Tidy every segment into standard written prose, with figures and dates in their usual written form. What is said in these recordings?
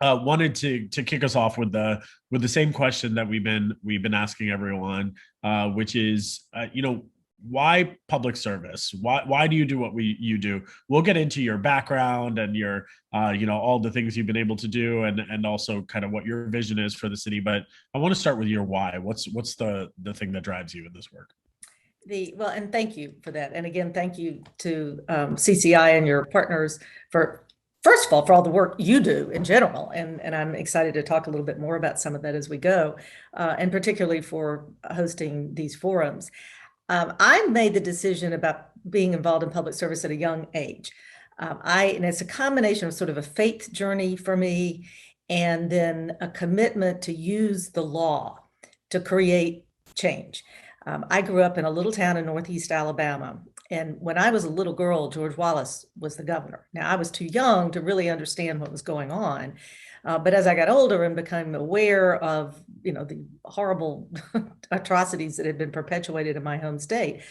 wanted to kick us off with the same question that we've been asking everyone, which is, why public service? Why do you do what you do? We'll get into your background and your all the things you've been able to do, and also kind of what your vision is for the city. But I want to start with your why. What's the thing that drives you in this work? Well, and thank you for that. And again, thank you to CCI and your partners for, first of all, for all the work you do in general. And I'm excited to talk a little bit more about some of that as we go, and particularly for hosting these forums. I made the decision about being involved in public service at a young age. And it's a combination of sort of a faith journey for me, and then a commitment to use the law to create change. I grew up in a little town in Northeast Alabama. And when I was a little girl, George Wallace was the governor. Now, I was too young to really understand what was going on. But as I got older and became aware of, the horrible atrocities that had been perpetuated in my home state,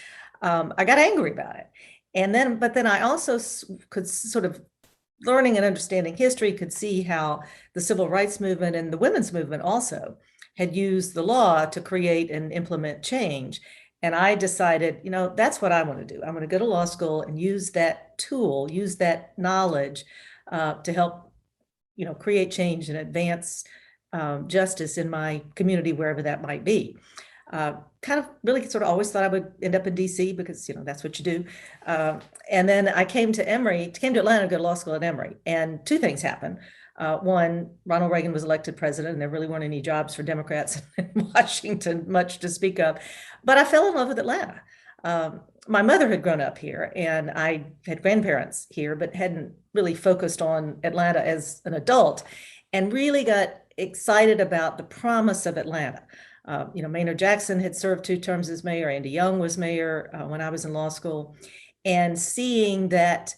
I got angry about it. But then I also could sort of, learning and understanding history, could see how the civil rights movement and the women's movement also had used the law to create and implement change. And I decided, that's what I want to do. I'm going to go to law school and use that tool, use that knowledge to help, create change and advance justice in my community, wherever that might be. Kind of really sort of always thought I would end up in DC because, that's what you do. And then I came to Atlanta to go to law school at Emory. And two things happened. One, Ronald Reagan was elected president, and there really weren't any jobs for Democrats in Washington, much to speak of. But I fell in love with Atlanta. My mother had grown up here, and I had grandparents here, but hadn't really focused on Atlanta as an adult, and really got excited about the promise of Atlanta. Maynard Jackson had served 2 terms as mayor. Andy Young was mayor when I was in law school, and seeing that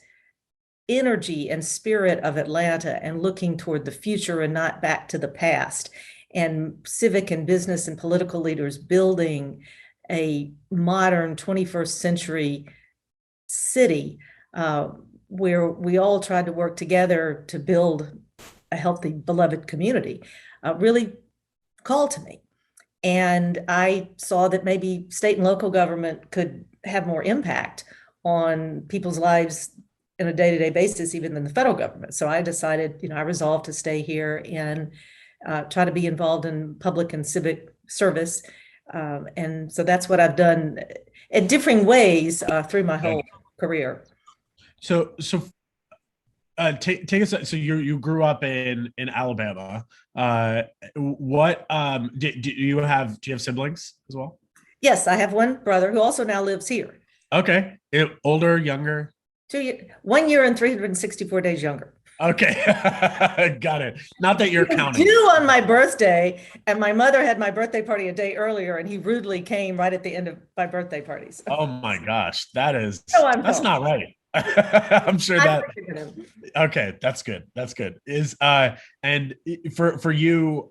energy and spirit of Atlanta and looking toward the future and not back to the past, and civic and business and political leaders building a modern 21st century city where we all tried to work together to build a healthy, beloved community, really called to me. And I saw that maybe state and local government could have more impact on people's lives in a day-to-day basis, even than the federal government. So I decided, I resolved to stay here and try to be involved in public and civic service. And so that's what I've done in differing ways through my whole career. So take us. So you grew up in Alabama. What do you have siblings as well? Yes, I have one brother who also now lives here. Okay, older, younger? 1 year and 364 days younger. Okay, got it. Not that you're counting. Due on my birthday, and my mother had my birthday party a day earlier, and he rudely came right at the end of my birthday parties. Oh my gosh, that's not right. I'm sure that. Okay, that's good. That's good. And for you,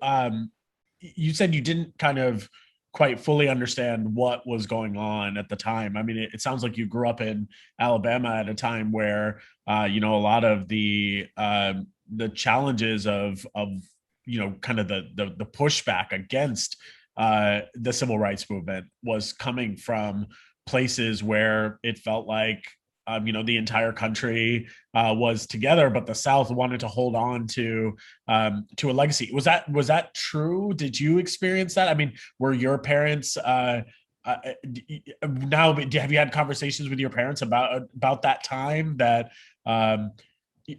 you said you didn't kind of quite fully understand what was going on at the time. I mean, it sounds like you grew up in Alabama at a time where, a lot of the challenges of kind of the pushback against the civil rights movement was coming from places where it felt like the entire country was together, but the South wanted to hold on to a legacy. Was that true? Did you experience that? I mean, were your parents now? Have you had conversations with your parents about that time? That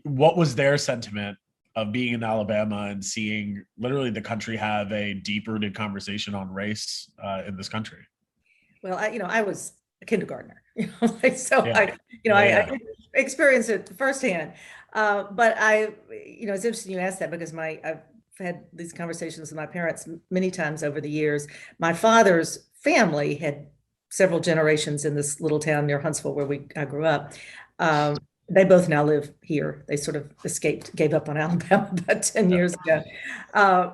what was their sentiment of being in Alabama and seeing literally the country have a deep-rooted conversation on race in this country? Well, I was a kindergartner, I experienced it firsthand. But it's interesting you asked that because I've had these conversations with my parents many times over the years. My father's family had several generations in this little town near Huntsville where I grew up. They both now live here. They sort of gave up on Alabama about 10 years ago. And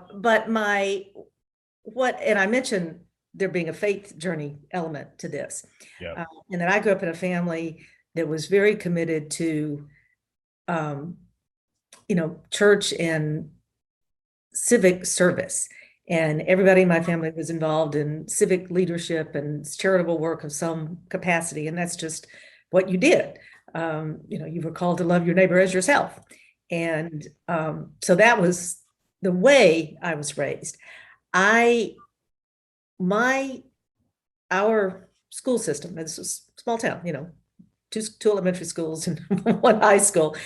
I mentioned there being a faith journey element to this. Yeah. And that I grew up in a family that was very committed to church and civic service. And everybody in my family was involved in civic leadership and charitable work of some capacity. And that's just what you did. You were called to love your neighbor as yourself. And so that was the way I was raised. Our school system, it's a small town, two elementary schools and one high school,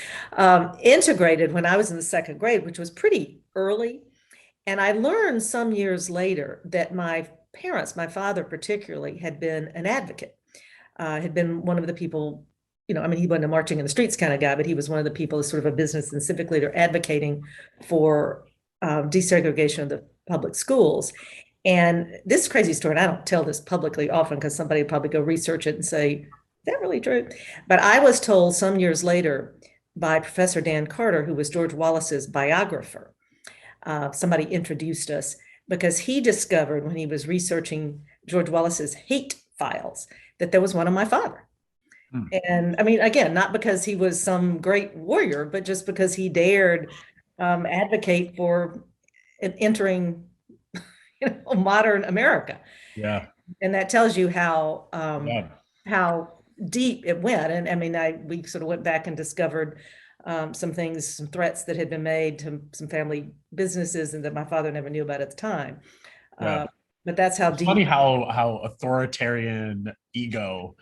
integrated when I was in the second grade, which was pretty early. And I learned some years later that my parents, my father particularly, had been an advocate, had been one of the people, he wasn't a marching in the streets kind of guy, but he was one of the people, sort of a business and civic leader, advocating for desegregation of the public schools. And this crazy story, and I don't tell this publicly often because somebody would probably go research it and say, is that really true? But I was told some years later by Professor Dan Carter, who was George Wallace's biographer. Somebody introduced us because he discovered when he was researching George Wallace's hate files that there was one on my father. And I mean, again, not because he was some great warrior, but just because he dared advocate for entering modern America. Yeah. And that tells you how deep it went. And I mean, we sort of went back and discovered some things, some threats that had been made to some family businesses and that my father never knew about at the time. But that's how it's deep. Funny how authoritarian ego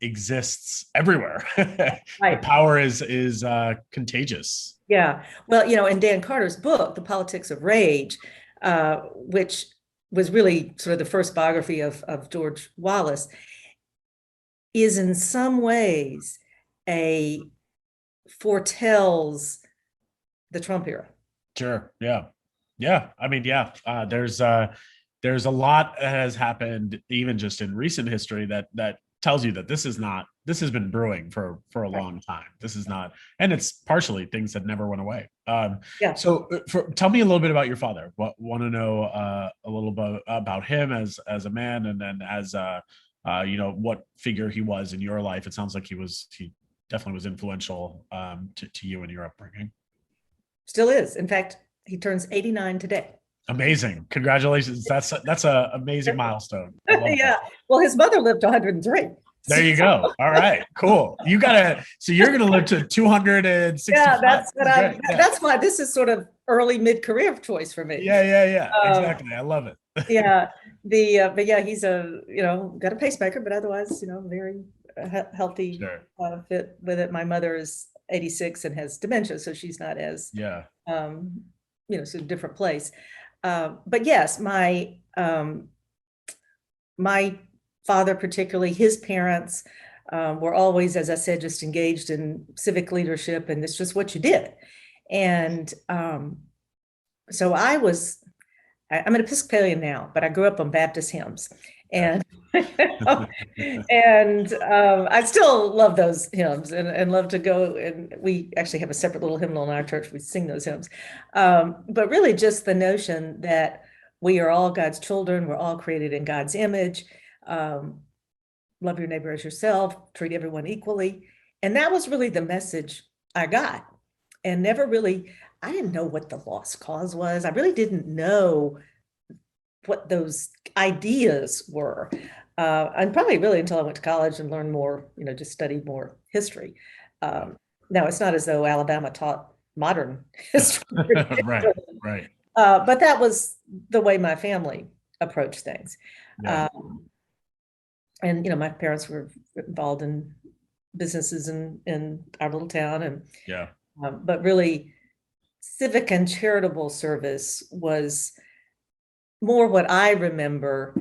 exists everywhere. Right. The power is contagious. Yeah. Well, in Dan Carter's book, The Politics of Rage, which was really sort of the first biography of George Wallace, is in some ways foretells the Trump era. Sure. Yeah. Yeah. I mean, yeah. There's a lot that has happened even just in recent history that tells you that this has been brewing for a long time. This is not, and it's partially things that never went away. So tell me a little bit about your father. Want to know a little bit about him as a man, and then as what figure he was in your life. It sounds like he definitely was influential to you and your upbringing. Still is. In fact, he turns 89 today. Amazing. Congratulations. That's an amazing milestone. Yeah. That. Well, his mother lived 103. There you go. All right, cool. You're going to live to 265. Yeah, that's why this is sort of early mid-career choice for me. Yeah. Exactly. I love it. Yeah. But yeah, he's got a pacemaker, but otherwise, very healthy, fit with it. My mother is 86 and has dementia, so she's not as so different place. But yes, my father, particularly his parents, were always, as I said, just engaged in civic leadership, and it's just what you did. And so I'm an Episcopalian now, but I grew up on Baptist hymns, and and I still love those hymns and love to go. And we actually have a separate little hymnal in our church. We sing those hymns, but really just the notion that we are all God's children. We're all created in God's image. Love your neighbor as yourself. Treat everyone equally, and that was really the message I got. And I didn't know what the lost cause was. I really didn't know what those ideas were. And probably really until I went to college and learned more, just studied more history. Now, it's not as though Alabama taught modern history. Right. But that was the way my family approached things. Yeah. And, my parents were involved in businesses in our little town. And but really, civic and charitable service was more what I remember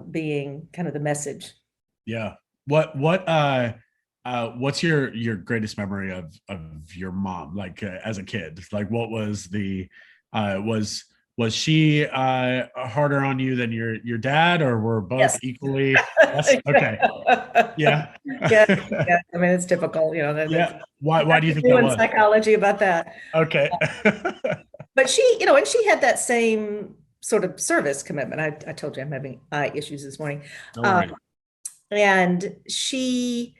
being kind of the message. Yeah. What's your greatest memory of your mom, like as a kid? Like, what was was she harder on you than your dad, or were both equally? Yes. Okay. Yeah. Yeah. I mean, it's typical, Yeah. Why do you think that was? Psychology about that. Okay. But she, and she had that same sort of service commitment. I told you I'm having eye issues this morning. And she,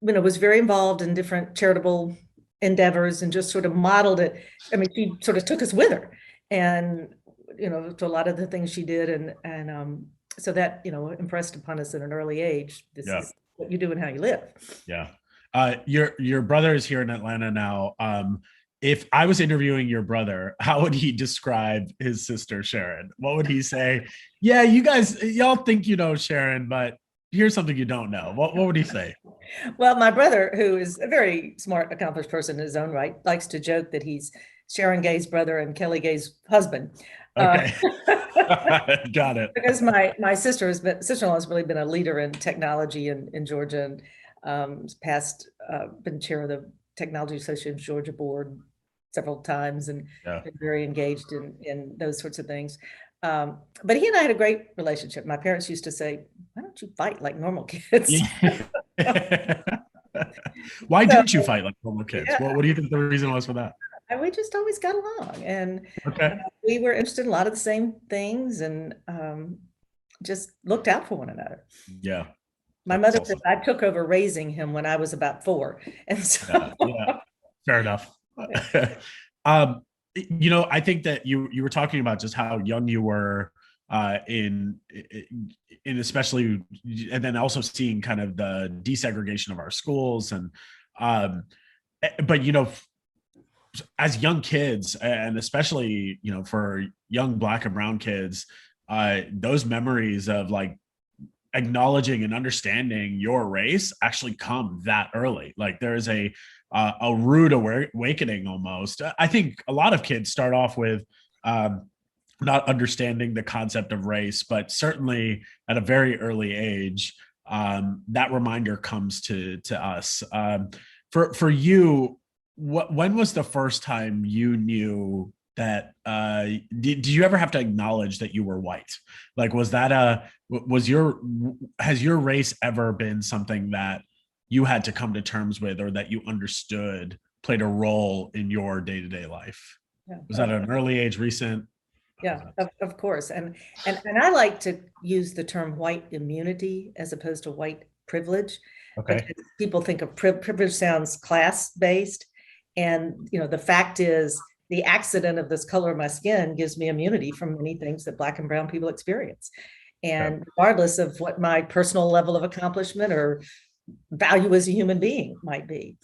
was very involved in different charitable endeavors and just sort of modeled it. I mean, she sort of took us with her, and to a lot of the things she did, and so that impressed upon us at an early age. This is what you do and how you live. Yeah. Your brother is here in Atlanta now. If I was interviewing your brother, how would he describe his sister Sharon? What would he say? Yeah, y'all think you know Sharon, but here's something you don't know. What would he say? Well, my brother, who is a very smart, accomplished person in his own right, likes to joke that he's Sharon Gay's brother and Kelly Gay's husband. Okay. Got it. Because my sister-in-law has really been a leader in technology in Georgia, and been chair of the Technology Association of Georgia board several times, and been very engaged in those sorts of things. But he and I had a great relationship. My parents used to say, "Why don't you fight like normal kids?" Why didn't you fight like normal kids? What do you think the reason was for that? And we just always got along, and we were interested in a lot of the same things, and just looked out for one another. Yeah. My mother said I took over raising him when I was about 4. And so fair enough. I think that you were talking about just how young you were in especially, and then also seeing kind of the desegregation of our schools, and but as young kids, and especially for young Black and brown kids, those memories of like acknowledging and understanding your race actually come that early. Like there's a rude awakening almost. I think a lot of kids start off with not understanding the concept of race, but certainly at a very early age, that reminder comes to us. For you, when was the first time you knew that did you ever have to acknowledge that you were white? Like has your race ever been something that you had to come to terms with, or that you understood played a role in your day-to-day life? Was that at an early age, recent? Yeah, of course. And I like to use the term white immunity as opposed to white privilege. Okay. Because people think of privilege sounds class-based, and the fact is, the accident of this color of my skin gives me immunity from many things that Black and brown people experience. And regardless of what my personal level of accomplishment or value as a human being might be.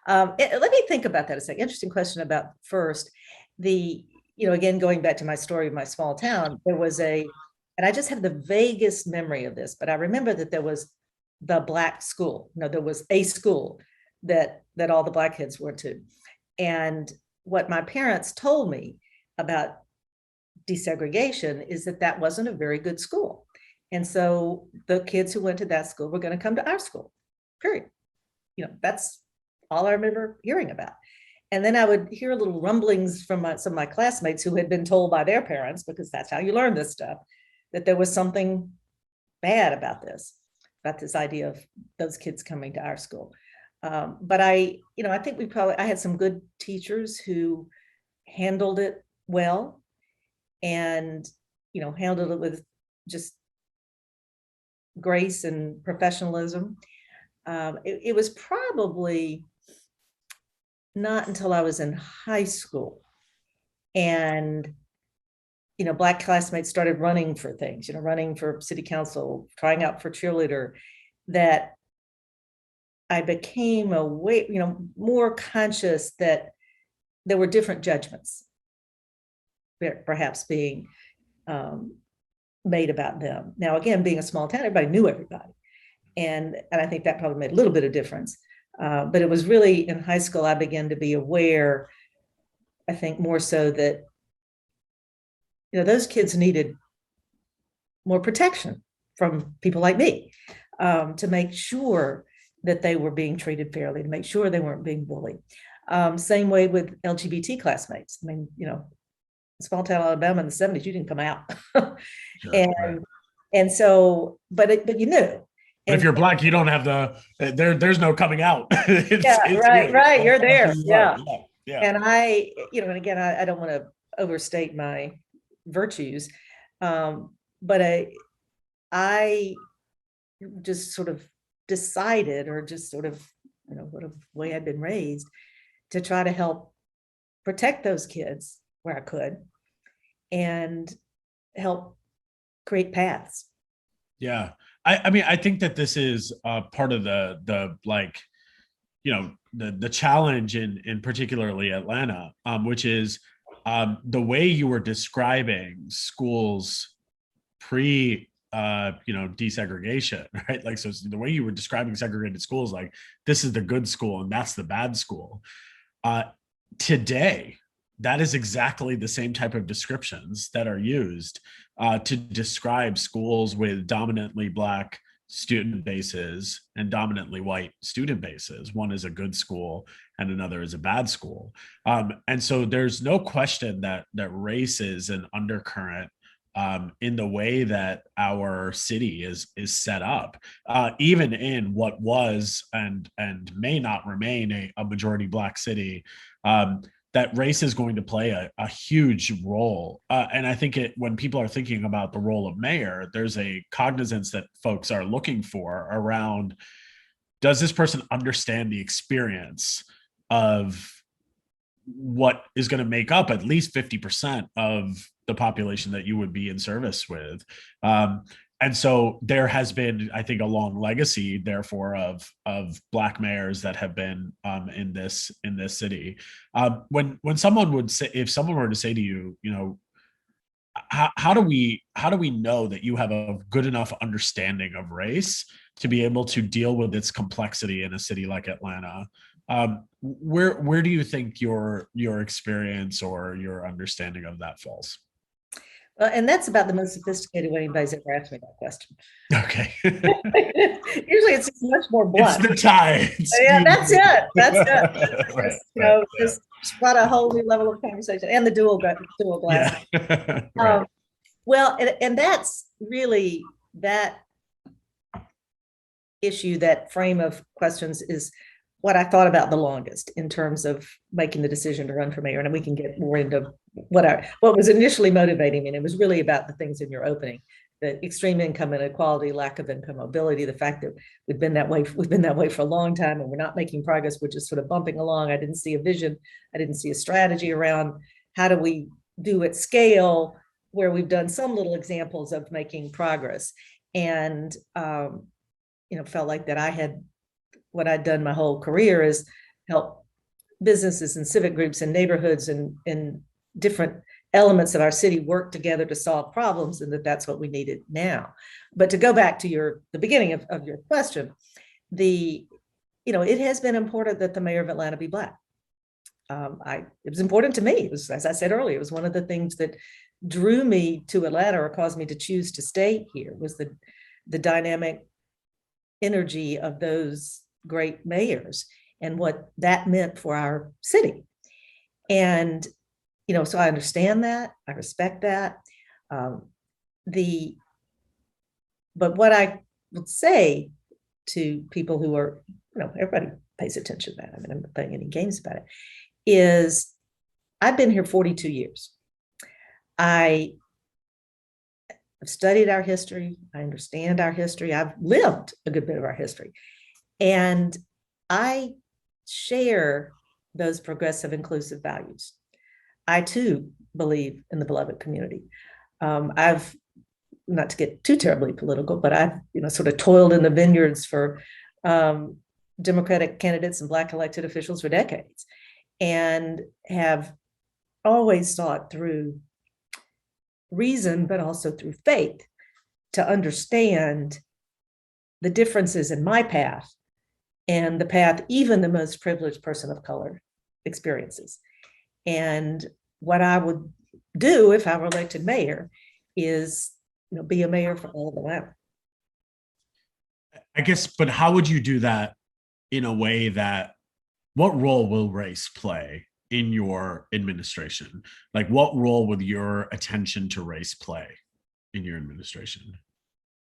Let me think about that a second. Interesting question about first. Again, going back to my story of my small town, there was and I just have the vaguest memory of this, but I remember that there was the Black school. There was a school that all the Black kids went to. And what my parents told me about desegregation is that wasn't a very good school. And so the kids who went to that school were going to come to our school, period. That's all I remember hearing about. And then I would hear little rumblings from some of my classmates who had been told by their parents, because that's how you learn this stuff, that there was something bad about this idea of those kids coming to our school. But I think I had some good teachers who handled it well, and handled it with just grace and professionalism. It was probably not until I was in high school, and Black classmates started running for things, running for city council, trying out for cheerleader, that I became more conscious that there were different judgments perhaps being made about them. Now, again, being a small town, everybody knew everybody. And I think that probably made a little bit of difference. But it was really in high school I began to be aware, I think more so, that those kids needed more protection from people like me, to make sure that they were being treated fairly, to make sure they weren't being bullied. Same way with LGBT classmates. I mean, small town Alabama in the 70s, you didn't come out. And so, but you knew. But if you're Black, you don't have there's no coming out. Right. You're there. Yeah. And I, and again, I don't want to overstate my virtues, but I just sort of decided, or just sort of, whatever way I'd been raised, to try to help protect those kids where I could and help create paths. Yeah. I mean, I think that this is part of the like, the challenge in particularly Atlanta, which is the way you were describing schools pre desegregation, right? Like, so the way you were describing segregated schools, like this is the good school and that's the bad school. uh Today, that is exactly the same type of descriptions that are used to describe schools with dominantly Black student bases and dominantly white student bases. One is a good school and another is a bad school. And so there's no question that race is an undercurrent in the way that our city is set up, even in what was and may not remain a majority Black city. That race is going to play a huge role. And I think when people are thinking about the role of mayor, there's a cognizance that folks are looking for around, does this person understand the experience of what is going to make up at least 50% of the population that you would be in service with? And so there has been, I think, a long legacy, therefore, of Black mayors that have been in this city. When someone would say, if someone were to say to you, how do we know that you have a good enough understanding of race to be able to deal with its complexity in a city like Atlanta? Where do you think your experience or your understanding of that falls? And that's about the most sophisticated way anybody's ever asked me that question. Okay. Usually it's just much more blunt. It's the tie. Yeah, that's it. That's it. Right, just brought a whole new level of conversation, and the dual glass. Yeah. Right. Well, and that's really that issue, that frame of questions is what I thought about the longest in terms of making the decision to run for mayor. And we can get more into what was initially motivating me. And it was really about the things in your opening: the extreme income inequality, lack of income mobility, the fact that we've been that way for a long time and we're not making progress. We're just sort of bumping along. I didn't see a vision. I didn't see a strategy around how do we do at scale where we've done some little examples of making progress. And felt like that I had, what I'd done my whole career is help businesses and civic groups and neighborhoods and different elements of our city work together to solve problems, and that's what we needed now. But to go back to the beginning of your question, it has been important that the mayor of Atlanta be Black. It was important to me. It was, as I said earlier, it was one of the things that drew me to Atlanta or caused me to choose to stay here, was the dynamic energy of those great mayors and what that meant for our city. And, so I understand that, I respect that. But what I would say to people who are, everybody pays attention to that, I mean, I'm not playing any games about it, is I've been here 42 years. I've studied our history. I understand our history. I've lived a good bit of our history. And I share those progressive, inclusive values. I too believe in the beloved community. I've, not to get too terribly political, but I've sort of toiled in the vineyards for Democratic candidates and Black elected officials for decades, and have always sought through reason, but also through faith, to understand the differences in my path and the path even the most privileged person of color experiences. And what I would do if I were elected mayor is, be a mayor for all of Atlanta. I guess, but how would you do that in a way that, what role will race play in your administration? Like, what role would your attention to race play in your administration?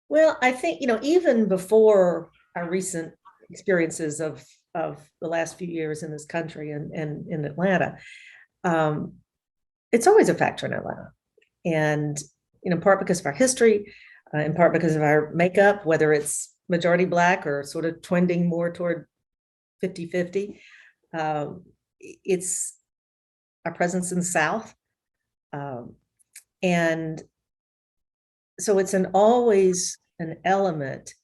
Well, I think, even before our recent experiences of the last few years in this country and in Atlanta, it's always a factor in Atlanta. And in part because of our history, in part because of our makeup, whether it's majority Black or sort of trending more toward 50-50, it's our presence in the South. And so it's always an element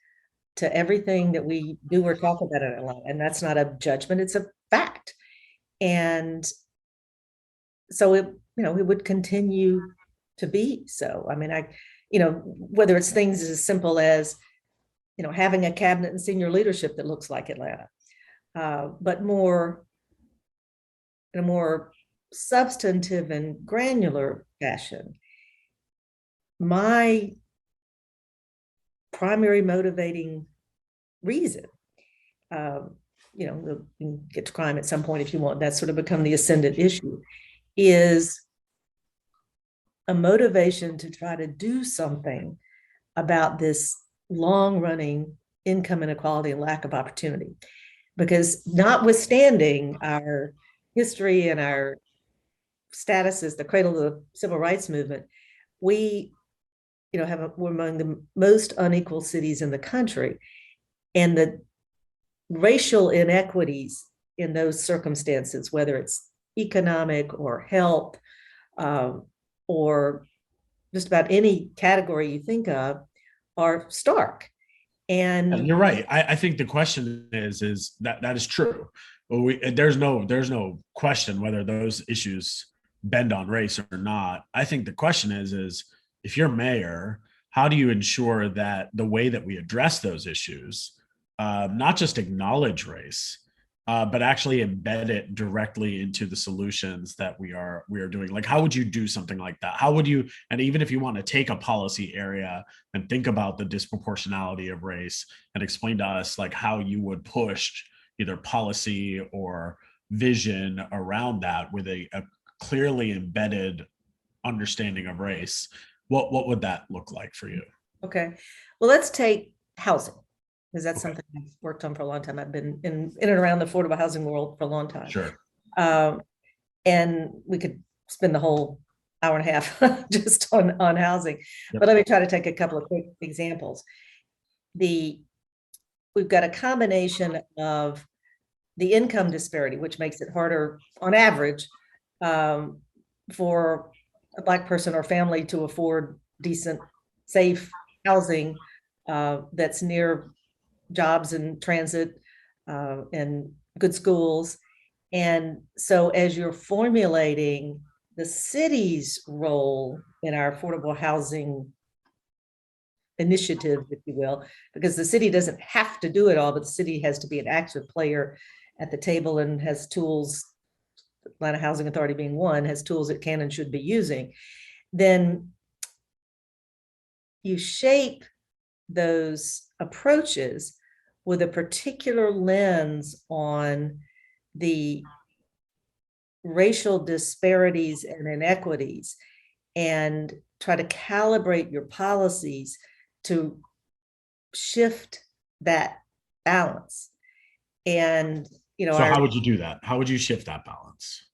to everything that we do or talk about in Atlanta. And that's not a judgment, it's a fact. And so it would continue to be so. I mean, whether it's things as simple as, having a cabinet and senior leadership that looks like Atlanta, but more in a more substantive and granular fashion. My primary motivating reason, we can get to crime at some point if you want, that's sort of become the ascendant issue, is a motivation to try to do something about this long-running income inequality and lack of opportunity. Because notwithstanding our history and our status as the cradle of the civil rights movement, we're among the most unequal cities in the country. And the racial inequities in those circumstances, whether it's economic or health, or just about any category you think of, are stark. And you're right. I think the question is that is true. There's no question whether those issues bend on race or not. I think the question is if you're mayor, how do you ensure that the way that we address those issues, not just acknowledge race, but actually embed it directly into the solutions that we are doing? Like, how would you do something like that? How would you, and even if you want to take a policy area and think about the disproportionality of race and explain to us like how you would push either policy or vision around that with a clearly embedded understanding of race, what would that look like for you? Okay, well, let's take housing, because that's something I've worked on for a long time. I've been in and around the affordable housing world for a long time. Sure. And we could spend the whole hour and a half just on housing. Yep. But let me try to take a couple of quick examples. We've got a combination of the income disparity, which makes it harder on average for a Black person or family to afford decent, safe housing that's near jobs and transit and good schools. And so as you're formulating the city's role in our affordable housing initiative, if you will, because the city doesn't have to do it all, but the city has to be an active player at the table and has tools, Atlanta Housing Authority being one, has tools it can and should be using. Then you shape those approaches with a particular lens on the racial disparities and inequities, and try to calibrate your policies to shift that balance. And so how would you do that? How would you shift that balance?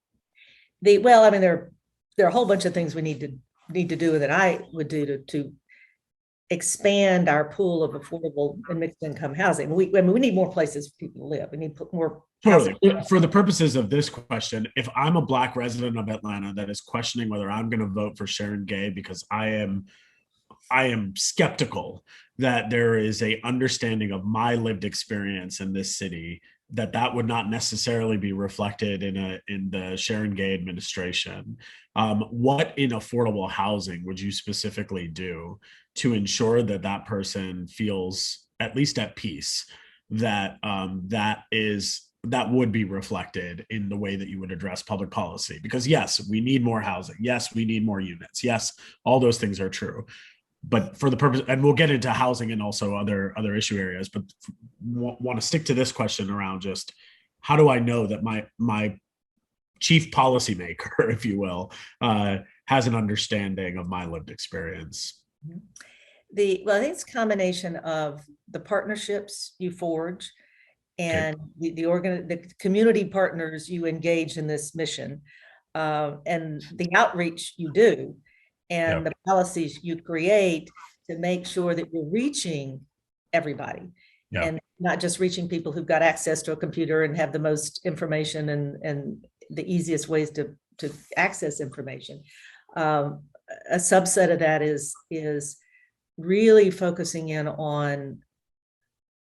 Well, I mean, there are a whole bunch of things we need to do that I would do to expand our pool of affordable and mixed income housing. We need more places for people to live. We need more. Totally. For the purposes of this question, if I'm a Black resident of Atlanta that is questioning whether I'm going to vote for Sharon Gay because I am skeptical that there is a understanding of my lived experience in this city that would not necessarily be reflected in the Sharon Gay administration. What in affordable housing would you specifically do to ensure that person feels at least at peace that that would be reflected in the way that you would address public policy? Because yes, we need more housing. Yes, we need more units. Yes, all those things are true. But for the purpose, and we'll get into housing and also other issue areas, but want to stick to this question around just how do I know that my chief policymaker, if you will, has an understanding of my lived experience? Well, I think it's a combination of the partnerships you forge and the community partners you engage in this mission, and the outreach you do, and the policies you create to make sure that you're reaching everybody, and not just reaching people who've got access to a computer and have the most information and the easiest ways to access information. A subset of that is really focusing in on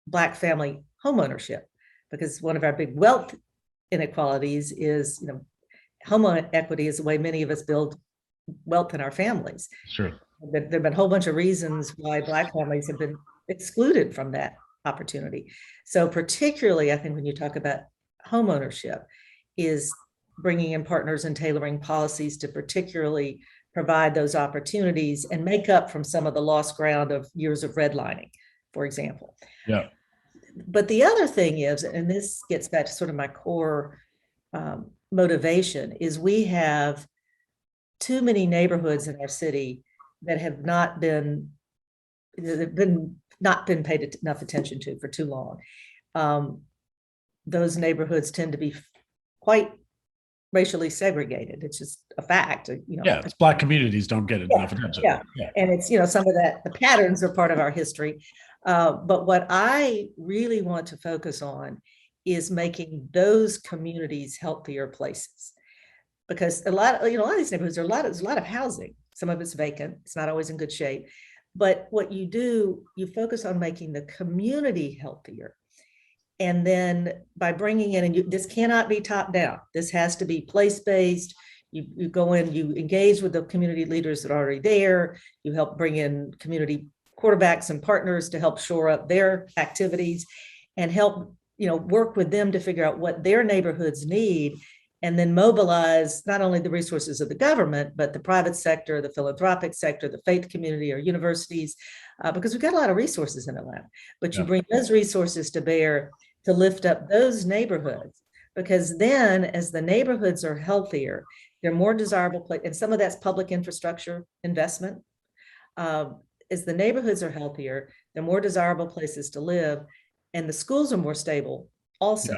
Black family homeownership, because one of our big wealth inequalities is, home equity is the way many of us build wealth in our families. Sure. There have been a whole bunch of reasons why Black families have been excluded from that opportunity. So particularly, I think when you talk about home ownership, is bringing in partners and tailoring policies to particularly provide those opportunities and make up from some of the lost ground of years of redlining, for example. Yeah. But the other thing is, and this gets back to sort of my core motivation, is we have too many neighborhoods in our city that have not been paid enough attention to for too long. Those neighborhoods tend to be quite racially segregated. It's just a fact. Yeah, it's Black communities don't get enough attention. Yeah. And it's, some of that, the patterns are part of our history. But what I really want to focus on is making those communities healthier places. Because a lot of these neighborhoods, there's a lot of housing. Some of it's vacant. It's not always in good shape. But what you do, you focus on making the community healthier. And then by bringing in, and this cannot be top down. This has to be place-based. You go in, you engage with the community leaders that are already there. You help bring in community quarterbacks and partners to help shore up their activities and help, work with them to figure out what their neighborhoods need, and then mobilize not only the resources of the government, but the private sector, the philanthropic sector, the faith community, or universities, because we've got a lot of resources in Atlanta. But you bring those resources to bear to lift up those neighborhoods, because then as the neighborhoods are healthier, they're more desirable place, and some of that's public infrastructure investment. As the neighborhoods are healthier, they're more desirable places to live, and the schools are more stable also.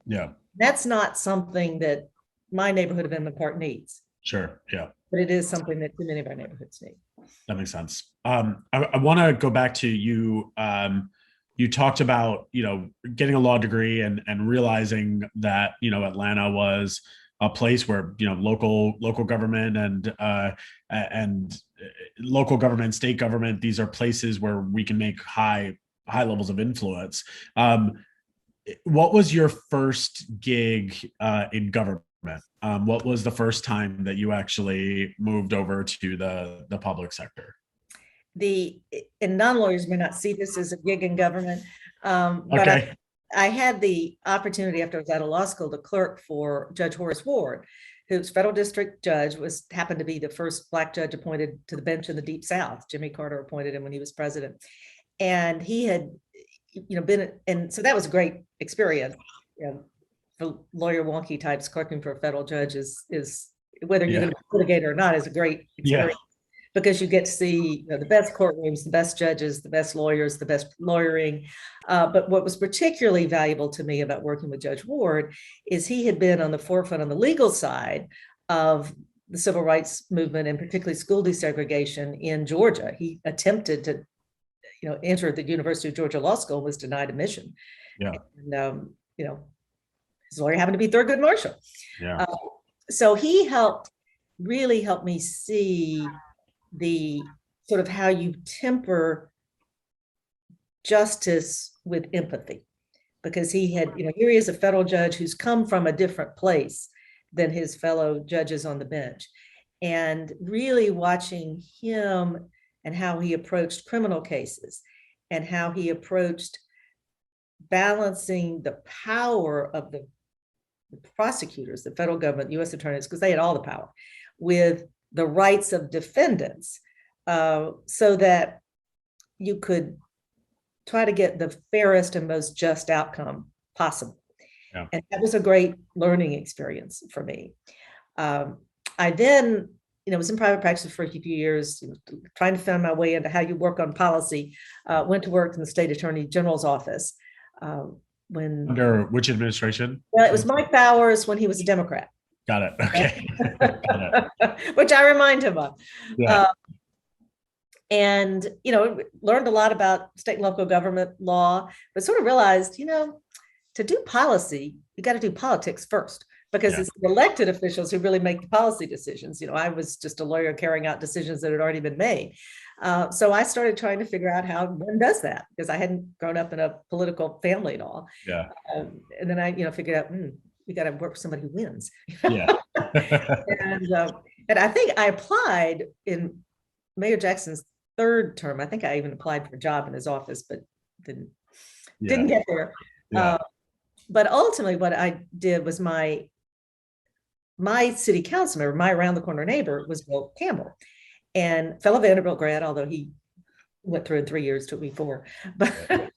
Yeah. That's not something that my neighborhood of Inman Park needs. Sure. Yeah. But it is something that too many of our neighborhoods need. That makes sense. I want to go back to you. You talked about, getting a law degree and realizing that, Atlanta was a place where, local government and local government, state government, these are places where we can make high levels of influence. What was your first gig in government? What was the first time that you actually moved over to the public sector? And non-lawyers may not see this as a gig in government, but okay. I had the opportunity after I was out of law school to clerk for Judge Horace Ward, who's federal district judge, happened to be the first Black judge appointed to the bench in the Deep South. Jimmy Carter appointed him when he was president. And he had, been, and so that was a great experience. For lawyer wonky types, clerking for a federal judge is whether you're going to be a litigator or not, is a great experience. Because you get to see the best courtrooms, the best judges, the best lawyers, the best lawyering. But what was particularly valuable to me about working with Judge Ward is he had been on the forefront on the legal side of the civil rights movement, and particularly school desegregation in Georgia. He attempted to, enter the University of Georgia Law School and was denied admission. Yeah. And, his lawyer happened to be Thurgood Marshall. Yeah. So he really helped me see the sort of how you temper justice with empathy, because he had, here he is, a federal judge who's come from a different place than his fellow judges on the bench, and really watching him and how he approached criminal cases and how he approached balancing the power of the prosecutors, the federal government, U.S. attorneys, because they had all the power, with the rights of defendants, so that you could try to get the fairest and most just outcome possible. Yeah. And that was a great learning experience for me. I then, was in private practice for a few years, trying to find my way into how you work on policy. Went to work in the state attorney general's office. Under which administration? Well, it was Mike Bowers when he was a Democrat. Got it. Okay. Got it. Which I remind him of. Yeah. And, learned a lot about state and local government law, but sort of realized, to do policy, you got to do politics first. because it's the elected officials who really make the policy decisions. I was just a lawyer carrying out decisions that had already been made. So I started trying to figure out how one does that, because I hadn't grown up in a political family at all. Yeah. And then I, figured out, we got to work with somebody who wins. Yeah. And I think I applied in Mayor Jackson's third term. I think I even applied for a job in his office, but didn't get there. Yeah. But ultimately, what I did was my city council member, my around the corner neighbor, was Bill Campbell, and fellow Vanderbilt grad, although he went through in 3 years, took me 4. But and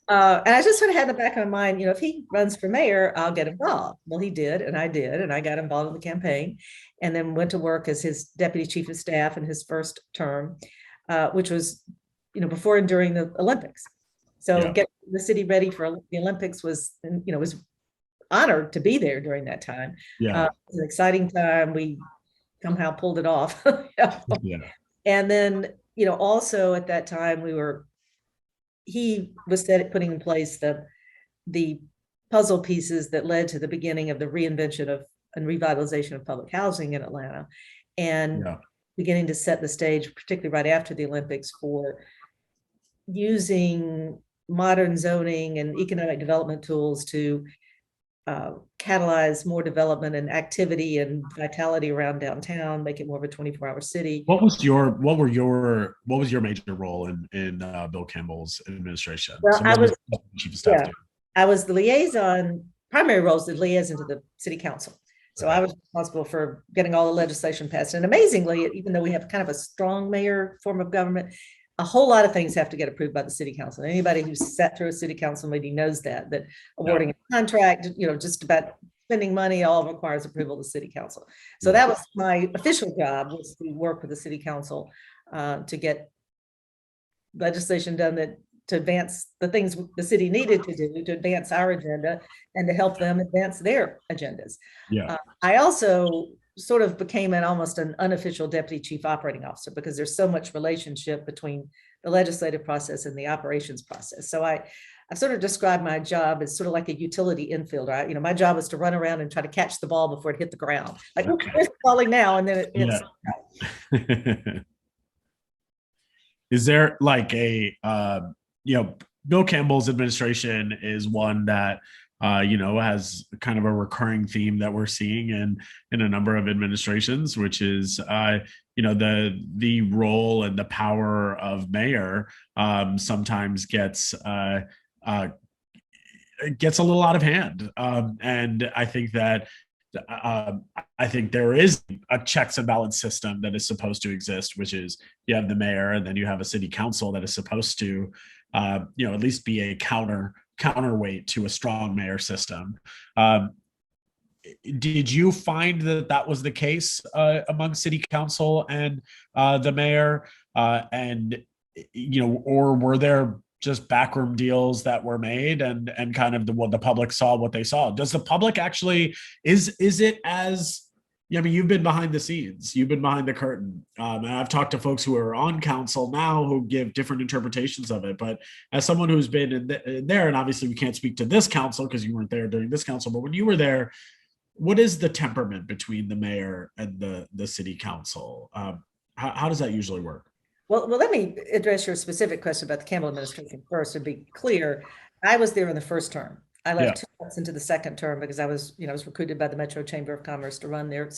I just sort of had in the back of my mind, if he runs for mayor, I'll get involved. Well, he did, and I did, and I got involved in the campaign, and then went to work as his deputy chief of staff in his first term, which was, before and during the Olympics. So getting the city ready for the Olympics was, was honored to be there during that time. Yeah. It was an exciting time. We somehow pulled it off. Yeah. And then, also at that time, he was putting in place the puzzle pieces that led to the beginning of the reinvention of and revitalization of public housing in Atlanta, and beginning to set the stage, particularly right after the Olympics, for using modern zoning and economic development tools to catalyze more development and activity and vitality around downtown, make it more of a 24-hour city. What was your major role in Bill Campbell's administration? Well, so I was chief of staff. I was the liaison. Primary role is the liaison to the city council. So I was responsible for getting all the legislation passed. And amazingly, even though we have kind of a strong mayor form of government, a whole lot of things have to get approved by the city council. Anybody who's sat through a city council meeting knows that awarding a contract, just about spending money, all requires approval of the city council. So that was my official job, was to work with the city council to get legislation done to advance the things the city needed to do to advance our agenda and to help them advance their agendas. I also sort of became almost an unofficial deputy chief operating officer, because there's so much relationship between the legislative process and the operations process. So I sort of described my job as sort of like a utility infielder. My job was to run around and try to catch the ball before it hit the ground. Like, it's falling now, and then it hits. Is there like a Bill Campbell's administration is one that has kind of a recurring theme that we're seeing in a number of administrations, which is the role and the power of mayor sometimes gets a little out of hand, and I think that I think there is a checks and balance system that is supposed to exist, which is you have the mayor and then you have a city council that is supposed to at least be a counterweight to a strong mayor system. Did you find that was the case among city council and the mayor, or were there just backroom deals that were made and kind of the public saw what they saw? Does the public actually, is it as, you've been behind the scenes, you've been behind the curtain. And I've talked to folks who are on council now who give different interpretations of it. But as someone who's been in there, and obviously we can't speak to this council because you weren't there during this council, but when you were there, what is the temperament between the mayor and the city council? How does that usually work? Well, let me address your specific question about the Campbell administration first. To be clear, I was there in the first term. I left 2 months into the second term because I was recruited by the Metro Chamber of Commerce to run their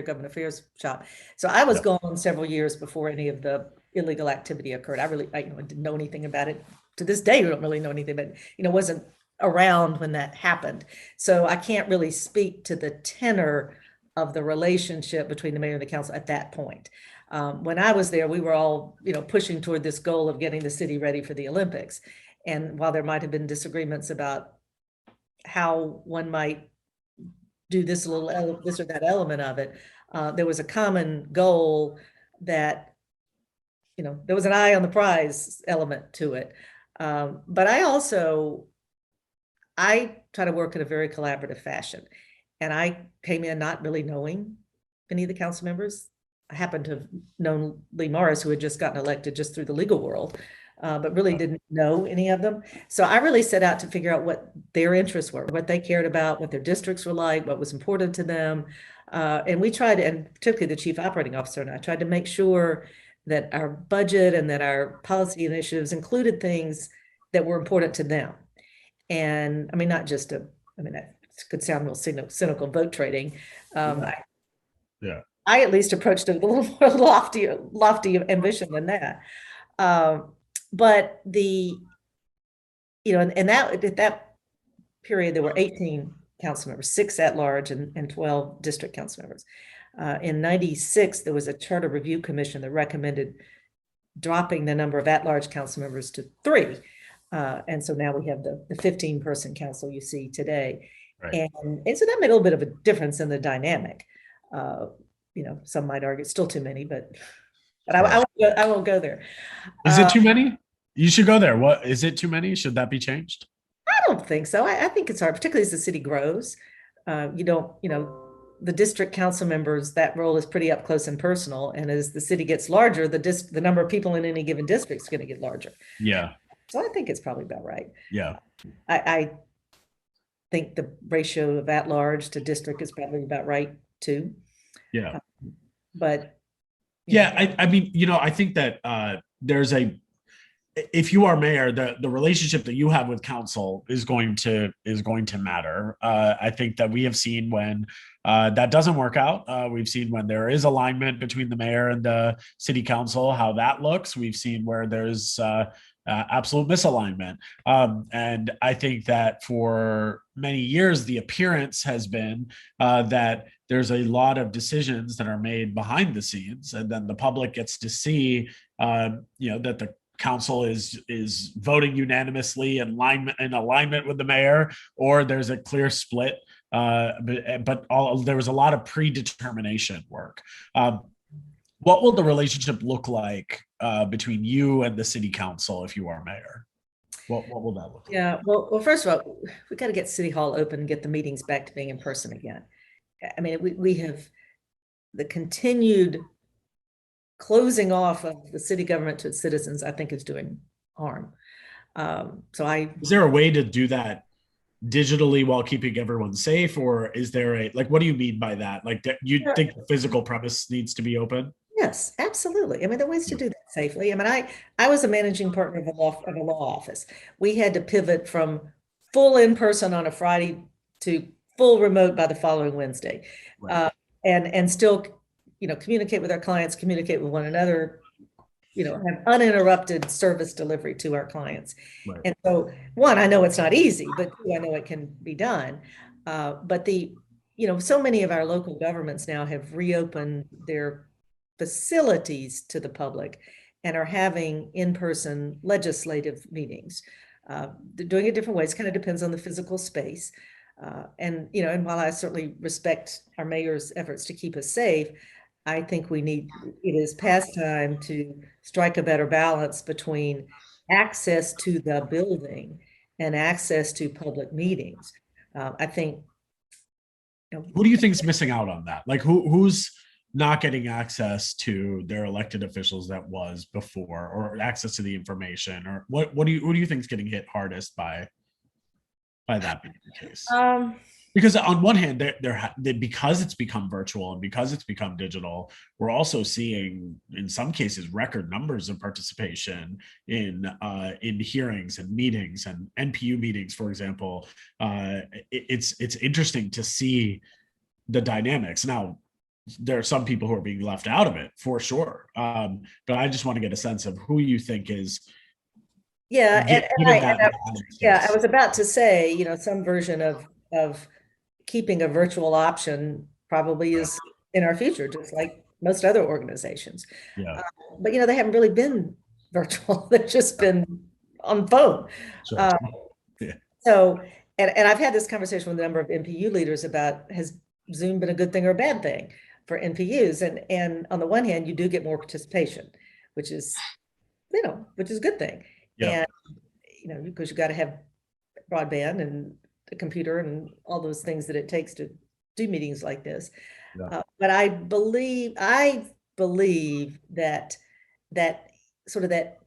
government affairs shop. So I was gone several years before any of the illegal activity occurred. I didn't know anything about it. To this day, we don't really know anything, but wasn't around when that happened. So I can't really speak to the tenor of the relationship between the mayor and the council at that point. When I was there, we were all, pushing toward this goal of getting the city ready for the Olympics. And while there might have been disagreements about how one might do this or that element of it, there was a common goal that, there was an eye on the prize element to it. But I try to work in a very collaborative fashion. And I came in not really knowing any of the council members. I happened to have known Lee Morris, who had just gotten elected just through the legal world. but really didn't know any of them. So I really set out to figure out what their interests were, what they cared about, what their districts were like, what was important to them. And we tried, and particularly the chief operating officer and I tried to make sure that our budget and that our policy initiatives included things that were important to them. And I mean, not just I mean, that could sound real cynical vote trading. Yeah. I at least approached it with a little more lofty ambition than that. But and that at that period, there were 18 council members, 6 at large and 12 district council members. In 96, there was a charter review commission that recommended dropping the number of at-large council members to 3. And so now we have the 15-person council you see today. Right. And so that made a little bit of a difference in the dynamic. Some might argue it's still too many, but I won't go there. Is it too many? You should go there. What is it too many? Should that be changed? I don't think so. I think it's hard, particularly as the city grows. The district council members, that role is pretty up close and personal. And as the city gets larger, the number of people in any given district is going to get larger. Yeah. So I think it's probably about right. Yeah. I think the ratio of at large to district is probably about right too. Yeah. But yeah, I mean, I think that if you are mayor, the relationship that you have with council is going to matter. I think that we have seen when that doesn't work out. We've seen when there is alignment between the mayor and the city council, how that looks. We've seen where there's absolute misalignment. And I think that for many years, the appearance has been that there's a lot of decisions that are made behind the scenes, and then the public gets to see, that the council is voting unanimously in alignment with the mayor, or there's a clear split. But there was a lot of predetermination work. What will the relationship look like between you and the city council if you are mayor? What will that look like? Yeah, well, first of all, we got to get City Hall open and get the meetings back to being in person again. I mean, we have the continued closing off of the city government to its citizens, I think, is doing harm. Is there a way to do that digitally while keeping everyone safe, or is there what do you mean by that? Like, you think the physical premise needs to be open? Yes, absolutely. I mean, there are ways to do that safely. I mean, I was a managing partner of a law office. We had to pivot from full in person on a Friday to full remote by the following Wednesday, right. And still, communicate with our clients, communicate with one another, have uninterrupted service delivery to our clients. Right. And so, one, I know it's not easy, but two, I know it can be done. But so many of our local governments now have reopened their facilities to the public and are having in-person legislative meetings. They're doing it different ways, kind of depends on the physical space. And while I certainly respect our mayor's efforts to keep us safe, I think it is past time to strike a better balance between access to the building and access to public meetings. I think. Who do you think is missing out on that? Like, who's not getting access to their elected officials that was before, or access to the information, or who do you think is getting hit hardest by that being the case? Because on one hand, because it's become virtual and because it's become digital, we're also seeing, in some cases, record numbers of participation in hearings and meetings and NPU meetings, for example. It's interesting to see the dynamics. Now, there are some people who are being left out of it for sure, but I just want to get a sense of who you think is. Yeah, I was about to say, some version of keeping a virtual option probably is in our future, just like most other organizations. Yeah. But they haven't really been virtual; they've just been on phone. Sure. Yeah. So, and I've had this conversation with a number of NPU leaders about, has Zoom been a good thing or a bad thing for NPUs? And on the one hand, you do get more participation, which is a good thing. Yeah. And because you got to have broadband and a computer and all those things that it takes to do meetings like this. Yeah. But I believe that sort of that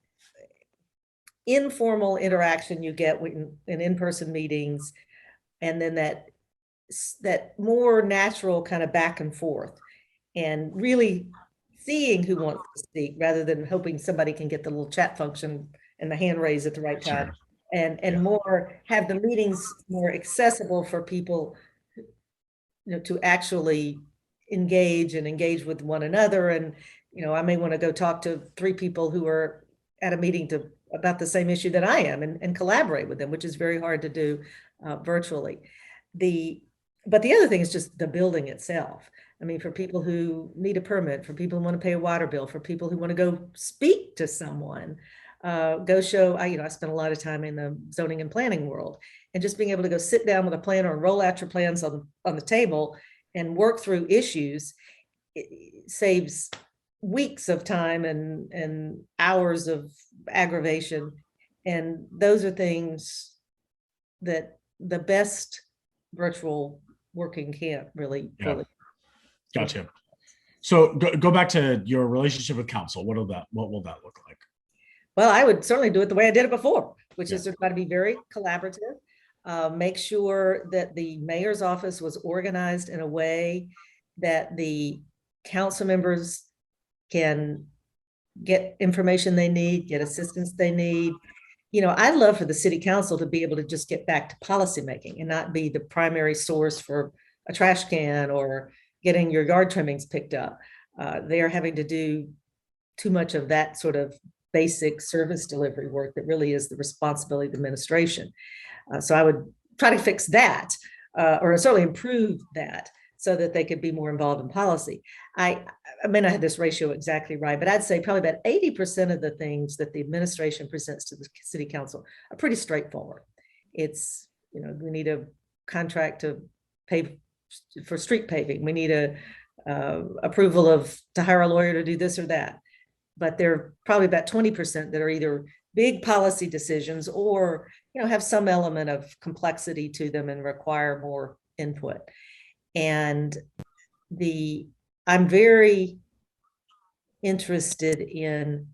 informal interaction you get in in-person meetings, and then that more natural kind of back and forth, and really seeing who wants to speak rather than hoping somebody can get the little chat function and the hand raise at the right time. Sure. And more have the meetings more accessible for people, to actually engage with one another. And, I may want to go talk to 3 people who are at a meeting about the same issue that I am, and collaborate with them, which is very hard to do virtually. But the other thing is just the building itself. I mean, for people who need a permit, for people who want to pay a water bill, for people who want to go speak to someone, go show, I spent a lot of time in the zoning and planning world, and just being able to go sit down with a planner and roll out your plans on the table and work through issues, it saves weeks of time and hours of aggravation. And those are things that the best virtual working can't really fully. Gotcha. So go back to your relationship with council. What will that look like? Well, I would certainly do it the way I did it before, which is to try to be very collaborative, make sure that the mayor's office was organized in a way that the council members can get information they need, get assistance they need. I'd love for the city council to be able to just get back to policymaking and not be the primary source for a trash can or getting your yard trimmings picked up. They're having to do too much of that sort of basic service delivery work that really is the responsibility of the administration. So I would try to fix that, or certainly improve that, so that they could be more involved in policy. I may not have this ratio exactly right, but I'd say probably about 80% of the things that the administration presents to the city council are pretty straightforward. It's, we need a contract to pay for street paving. We need a approval to hire a lawyer to do this or that. But there are probably about 20% that are either big policy decisions or, have some element of complexity to them and require more input. And I'm very interested in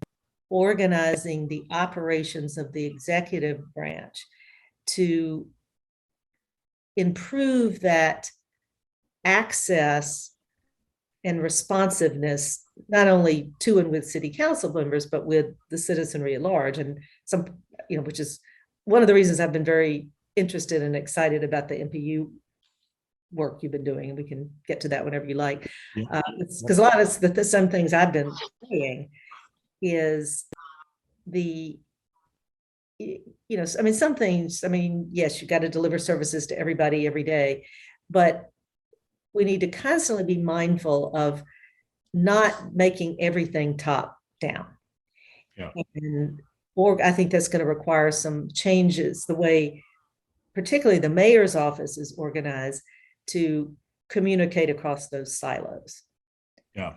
organizing the operations of the executive branch to improve that access and responsiveness, not only to and with city council members, but with the citizenry at large. And some, which is one of the reasons I've been very interested and excited about the MPU work you've been doing. And we can get to that whenever you like. Because a lot of some things I've been saying is some things, yes, you got to deliver services to everybody every day, but we need to constantly be mindful of not making everything top down. Or I think that's going to require some changes, the way particularly the mayor's office is organized, to communicate across those silos. Yeah.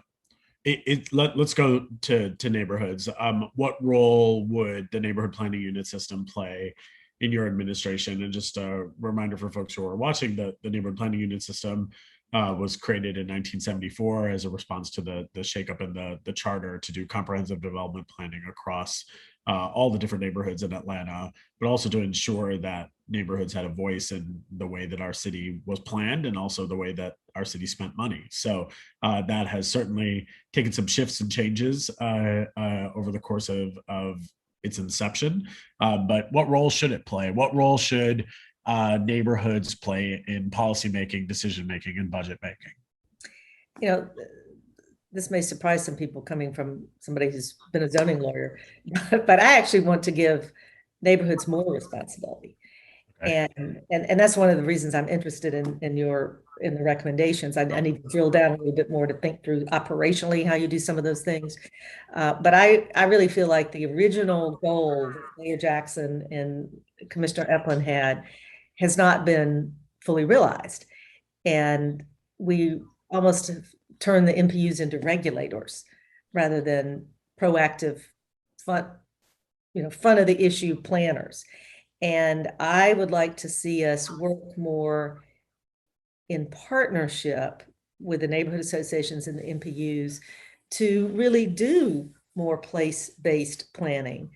Let's go to neighborhoods. What role would the neighborhood planning unit system play in your administration? And just a reminder for folks who are watching, the neighborhood planning unit system was created in 1974 as a response to the shakeup in the charter to do comprehensive development planning across all the different neighborhoods in Atlanta, but also to ensure that neighborhoods had a voice in the way that our city was planned and also the way that our city spent money. So that has certainly taken some shifts and changes over the course of its inception. But what role should it play? What role should neighborhoods play in policymaking, decision-making, and budget making? This may surprise some people coming from somebody who's been a zoning lawyer, but I actually want to give neighborhoods more responsibility. Okay. And that's one of the reasons I'm interested in the recommendations. I need to drill down a little bit more to think through operationally how you do some of those things. But I really feel like the original goal that Mayor Jackson and Commissioner Eplin had has not been fully realized. And we almost have turned the MPUs into regulators rather than proactive front of the issue planners. And I would like to see us work more in partnership with the neighborhood associations and the MPUs to really do more place-based planning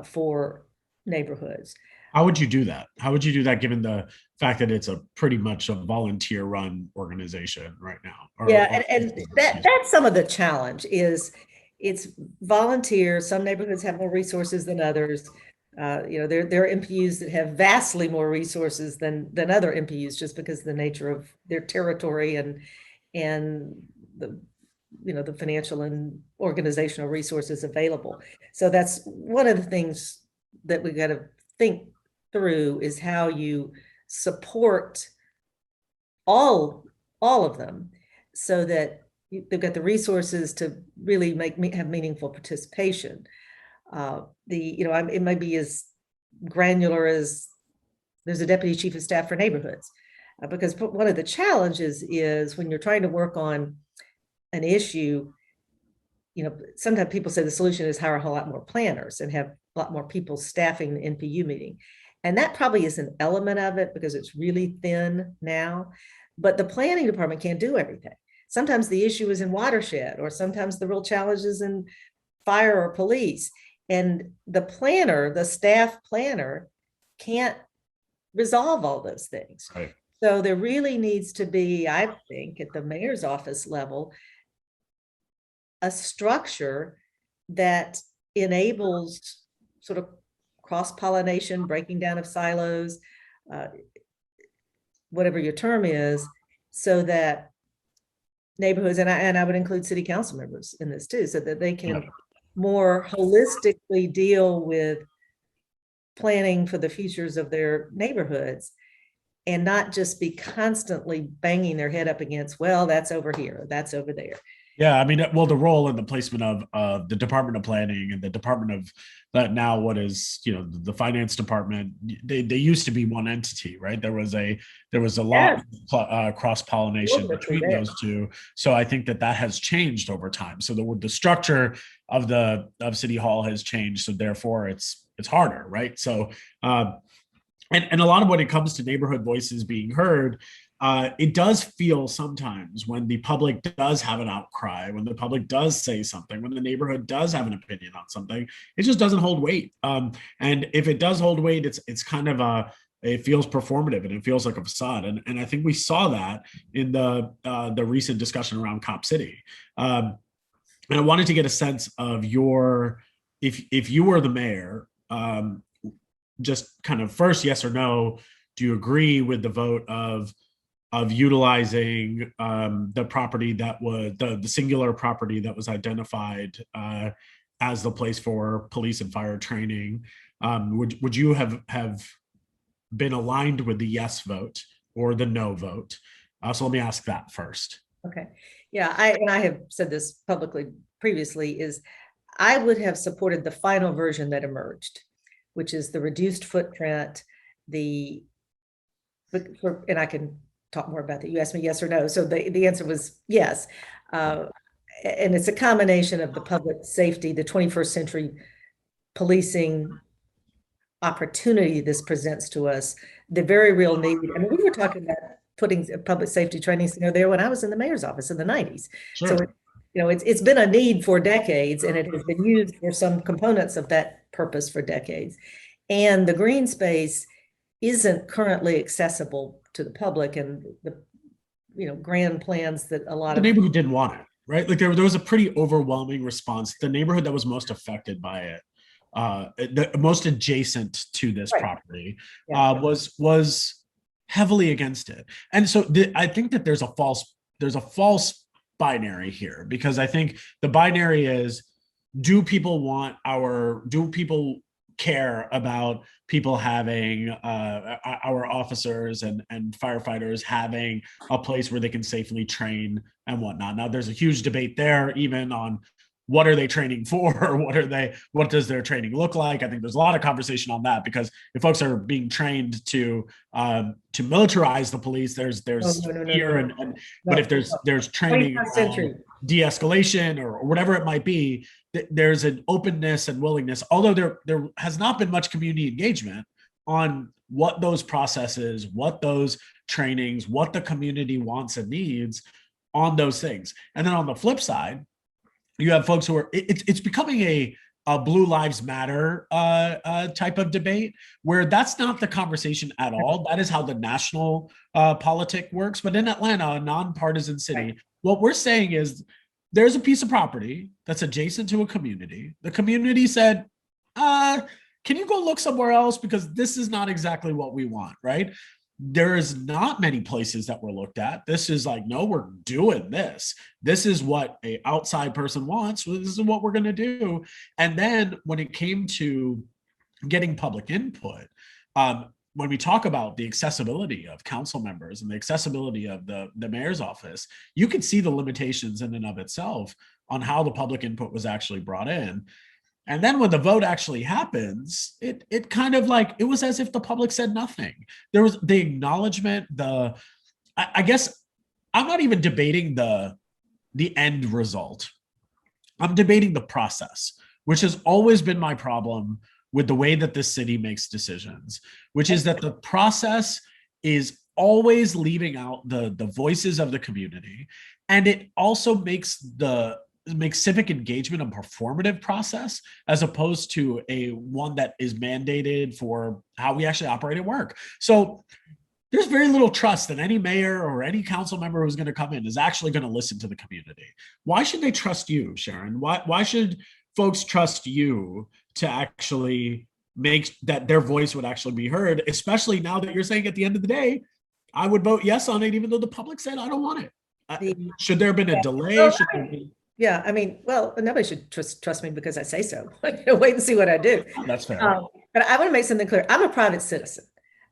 for neighborhoods. How would you do that? How would you do that given the fact that it's a pretty much a volunteer run organization right now? Yeah, and that's some of the challenge is it's volunteer. Some neighborhoods have more resources than others. There are MPUs that have vastly more resources than other MPUs just because of the nature of their territory and the financial and organizational resources available. So that's one of the things that we got to think through is how you support all of them so that they've got the resources to really have meaningful participation. It might be as granular as there's a deputy chief of staff for neighborhoods, because one of the challenges is when you're trying to work on an issue, sometimes people say the solution is hire a whole lot more planners and have a lot more people staffing the NPU meeting. And that probably is an element of it because it's really thin now, but the planning department can't do everything. Sometimes the issue is in watershed, or sometimes the real challenge is in fire or police. And the staff planner can't resolve all those things. Right. So there really needs to be, I think, at the mayor's office level, a structure that enables sort of cross-pollination, breaking down of silos, whatever your term is, so that neighborhoods, and I would include city council members in this too, so that they can more holistically deal with planning for the futures of their neighborhoods and not just be constantly banging their head up against, well, that's over here, that's over there. Yeah, I mean, well, the role and the placement of the Department of Planning and the Department of that now what is the Finance Department. They used to be one entity, right? There was a lot of cross pollination between those two. So I think that has changed over time. So the structure of City Hall has changed. So therefore, it's harder, right? So and a lot of when it comes to neighborhood voices being heard. It does feel sometimes when the public does have an outcry, when the public does say something, when the neighborhood does have an opinion on something, it just doesn't hold weight. And if it does hold weight, it's kind of it feels performative and it feels like a facade. And I think we saw that in the recent discussion around Cop City. And I wanted to get a sense of if you were the mayor, just kind of first, yes or no, do you agree with the vote of utilizing the property that was the singular property that was identified as the place for police and fire training? Would you have been aligned with the yes vote or the no vote? So let me ask that first. Okay. Yeah, I have said this publicly previously, is I would have supported the final version that emerged, which is the reduced footprint, and I can talk more about that. You asked me yes or no. So the answer was yes. And it's a combination of the public safety, the 21st century policing opportunity this presents to us, the very real need. I mean, we were talking about putting public safety training center there when I was in the mayor's office in the 90s. Sure. So, it's been a need for decades, and it has been used for some components of that purpose for decades. And the green space isn't currently accessible to the public, and the grand plans that a lot of the neighborhood didn't want it, right? Like there was a pretty overwhelming response. The neighborhood that was most affected by it, the most adjacent to this property, was heavily against it. And so I think that there's a false binary here, because I think the binary is, do people care about people having our officers and firefighters having a place where they can safely train and whatnot? Now, there's a huge debate there, even on what are they training for? What does their training look like? I think there's a lot of conversation on that, because if folks are being trained to militarize the police, there's fear. But if there's training de-escalation or whatever it might be, there's an openness and willingness, although there has not been much community engagement on what those processes, what those trainings, what the community wants and needs on those things. And then on the flip side, you have folks who are, it's becoming a Blue Lives Matter type of debate, where that's not the conversation at all. That is how the national politic works. But in Atlanta, a nonpartisan city, what we're saying is there's a piece of property that's adjacent to a community. The community said, can you go look somewhere else? Because this is not exactly what we want, right? There is not many places that were looked at. This is like, no, we're doing this. This is what a outside person wants. So this is what we're going to do. And then when it came to getting public input, when we talk about the accessibility of council members and the accessibility of the mayor's office, you can see the limitations in and of itself on how the public input was actually brought in. And then when the vote actually happens, it kind of like, it was as if the public said nothing. There was the acknowledgement, I guess I'm not even debating the end result. I'm debating the process, which has always been my problem with the way that this city makes decisions, which is that the process is always leaving out the voices of the community. And it also makes civic engagement a performative process as opposed to a one that is mandated for how we actually operate at work. So there's very little trust that any mayor or any council member who's going to come in is actually going to listen to the community. Why should they trust you, Sharon? Why should folks trust you to actually make that their voice would actually be heard, especially now that you're saying at the end of the day, I would vote yes on it, even though the public said I don't want it. Should there have been a delay? Yeah, I mean, well, nobody should trust me because I say so. Wait and see what I do. Oh, that's fair. But I want to make something clear. I'm a private citizen.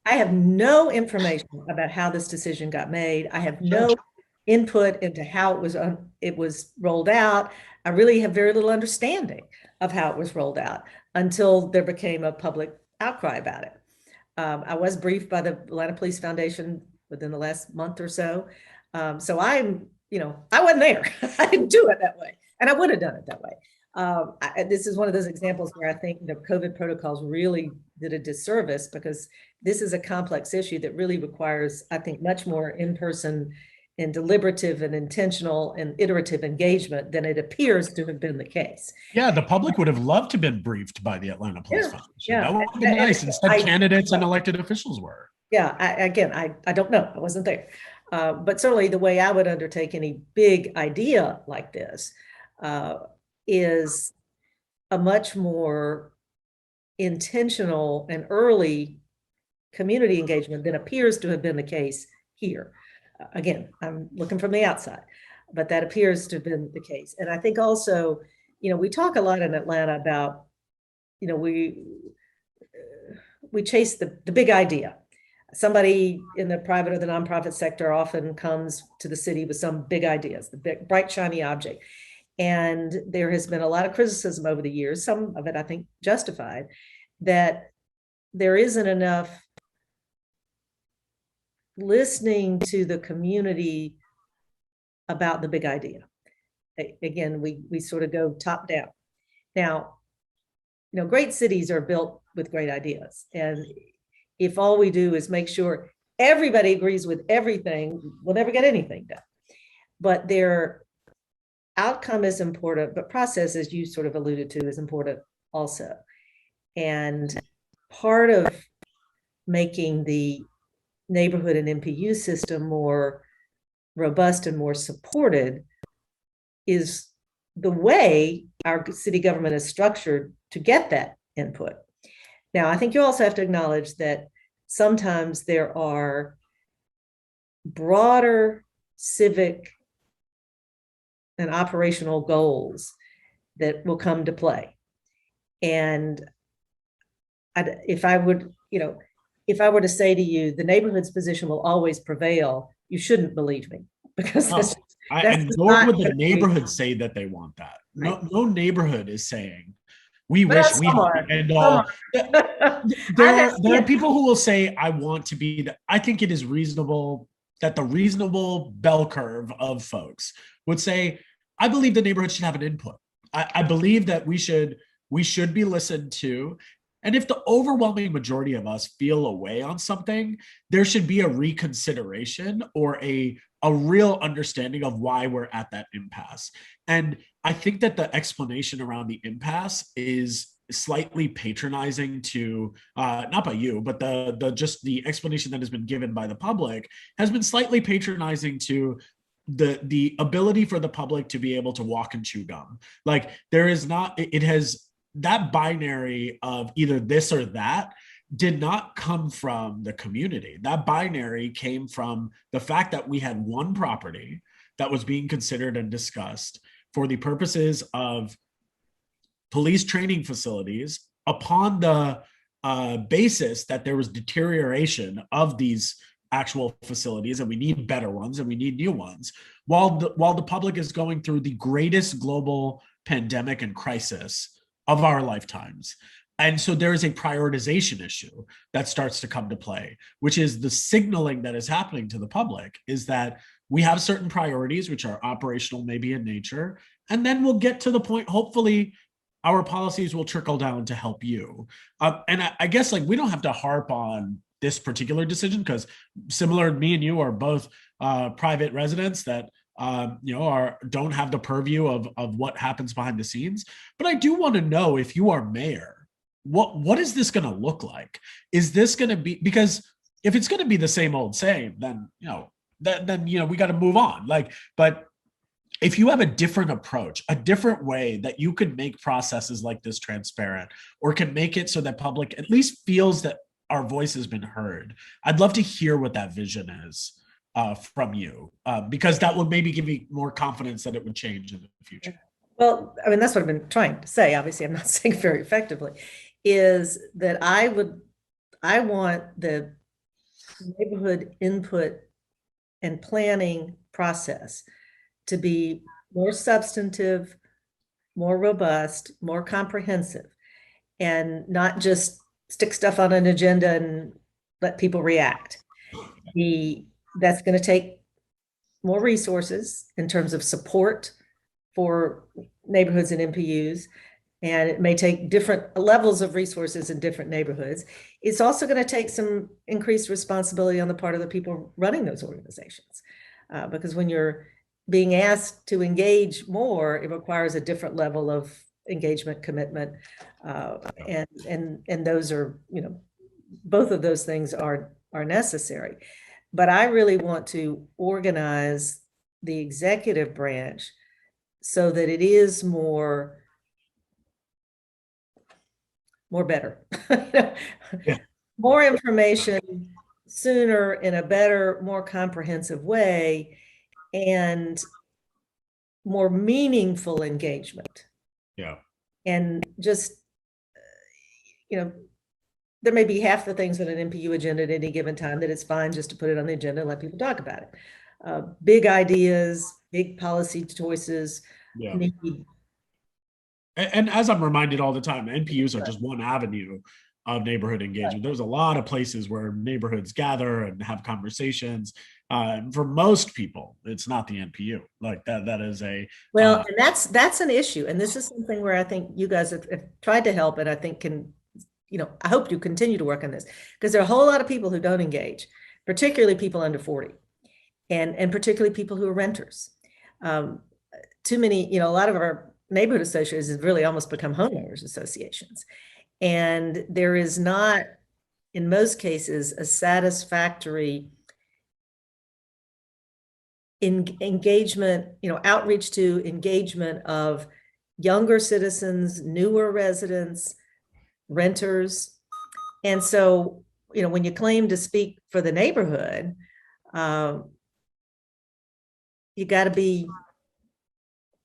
I have no information about how this decision got made. I have no input into how it was rolled out. I really have very little understanding of how it was rolled out until there became a public outcry about it. I was briefed by the Atlanta Police Foundation within the last month or so. So I wasn't there. I didn't do it that way. And I would have done it that way. This is one of those examples where I think the COVID protocols really did a disservice, because this is a complex issue that really requires, I think, much more in-person and deliberative and intentional and iterative engagement than it appears to have been the case. Yeah, the public would have loved to have been briefed by the Atlanta Police Foundation. Yeah. That would have been nice. Instead, candidates and elected officials were. Yeah, I don't know. I wasn't there. But certainly the way I would undertake any big idea like this is a much more intentional and early community engagement than appears to have been the case here. Again, I'm looking from the outside, but that appears to have been the case. And I think also, we talk a lot in Atlanta about, we chase the big idea. Somebody in the private or the nonprofit sector often comes to the city with some big ideas, the big, bright, shiny object. And there has been a lot of criticism over the years, some of it, I think, justified, that there isn't enough listening to the community about the big idea. Again, we sort of go top down. Now, great cities are built with great ideas. And if all we do is make sure everybody agrees with everything, we'll never get anything done. But their outcome is important, but process, as you sort of alluded to, is important also. And part of making the neighborhood and NPU system more robust and more supported is the way our city government is structured to get that input. Now, I think you also have to acknowledge that sometimes there are broader civic and operational goals that will come to play. And if I were to say to you, the neighborhood's position will always prevail, you shouldn't believe me, because and nor would the neighborhood say that they want that. Right. No neighborhood is saying, we wish we and all. There are people who will say, I want to be I think it is reasonable that the reasonable bell curve of folks would say, I believe the neighborhood should have an input. I believe that we should be listened to. And if the overwhelming majority of us feel away on something, there should be a reconsideration or a real understanding of why we're at that impasse. And I think that the explanation around the impasse is slightly patronizing to not by you, but the just the explanation that has been given by the public has been slightly patronizing to the ability for the public to be able to walk and chew gum. Like there is not, it has, that binary of either this or that did not come from the community. That binary came from the fact that we had one property that was being considered and discussed for the purposes of police training facilities upon the basis that there was deterioration of these actual facilities and we need better ones and we need new ones while the public is going through the greatest global pandemic and crisis of our lifetimes. And so there is a prioritization issue that starts to come to play, which is the signaling that is happening to the public is that we have certain priorities, which are operational, maybe in nature, and then we'll get to the point, hopefully, our policies will trickle down to help you. And I guess like we don't have to harp on this particular decision because similar, me and you are both private residents that don't have the purview of what happens behind the scenes. But I do want to know, if you are mayor, what is this going to look like? Is this going to be, because if it's going to be the same old same, then we got to move on. Like, but if you have a different approach, a different way that you could make processes like this transparent, or can make it so that public at least feels that our voice has been heard, I'd love to hear what that vision is from you, because that would maybe give me more confidence that it would change in the future. Well, I mean, that's what I've been trying to say. Obviously, I'm not saying very effectively, is that I want the neighborhood input and planning process to be more substantive, more robust, more comprehensive, and not just stick stuff on an agenda and let people react. That's going to take more resources in terms of support for neighborhoods and NPUs, and it may take different levels of resources in different neighborhoods. It's also going to take some increased responsibility on the part of the people running those organizations, because when you're being asked to engage more, it requires a different level of engagement, commitment, and those are, both of those things are necessary. But I really want to organize the executive branch so that it is more better. Yeah. More information sooner, in a better, more comprehensive way, and more meaningful engagement. Yeah. And just, there may be half the things on an NPU agenda at any given time that it's fine just to put it on the agenda and let people talk about it. Big ideas, big policy choices need. And as I'm reminded all the time, NPUs are just one avenue of neighborhood engagement. Right. There's a lot of places where neighborhoods gather and have conversations. For most people, it's not the NPU. Like that is a well, and that's an issue. And this is something where I think you guys have tried to help, and I think I hope you continue to work on this, because there are a whole lot of people who don't engage, particularly people under 40, and particularly people who are renters. Too many, a lot of our neighborhood associations have really almost become homeowners associations. And there is not, in most cases, a satisfactory engagement, outreach to engagement of younger citizens, newer residents, renters. And so, when you claim to speak for the neighborhood, you got to be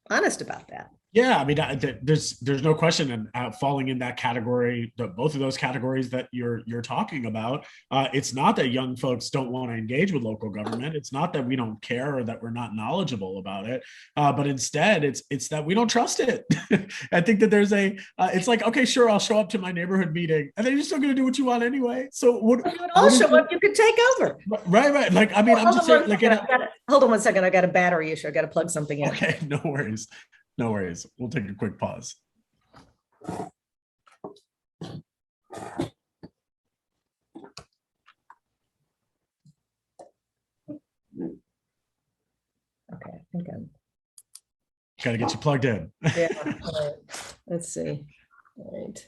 honest about that. Yeah, I mean, there's no question, and falling in that category, both of those categories that you're talking about. It's not that young folks don't want to engage with local government. It's not that we don't care or that we're not knowledgeable about it, but instead, it's that we don't trust it. I think that there's it's like, okay, sure, I'll show up to my neighborhood meeting, and then you're still going to do what you want anyway. So I'll show up. You could take over. Right. Like, I mean, I'm just saying. Hold on one second. I got a battery issue. I got to plug something in. Okay, no worries. No worries. We'll take a quick pause. Okay, I think Got to get you plugged in. Yeah. All right. Let's see. All right.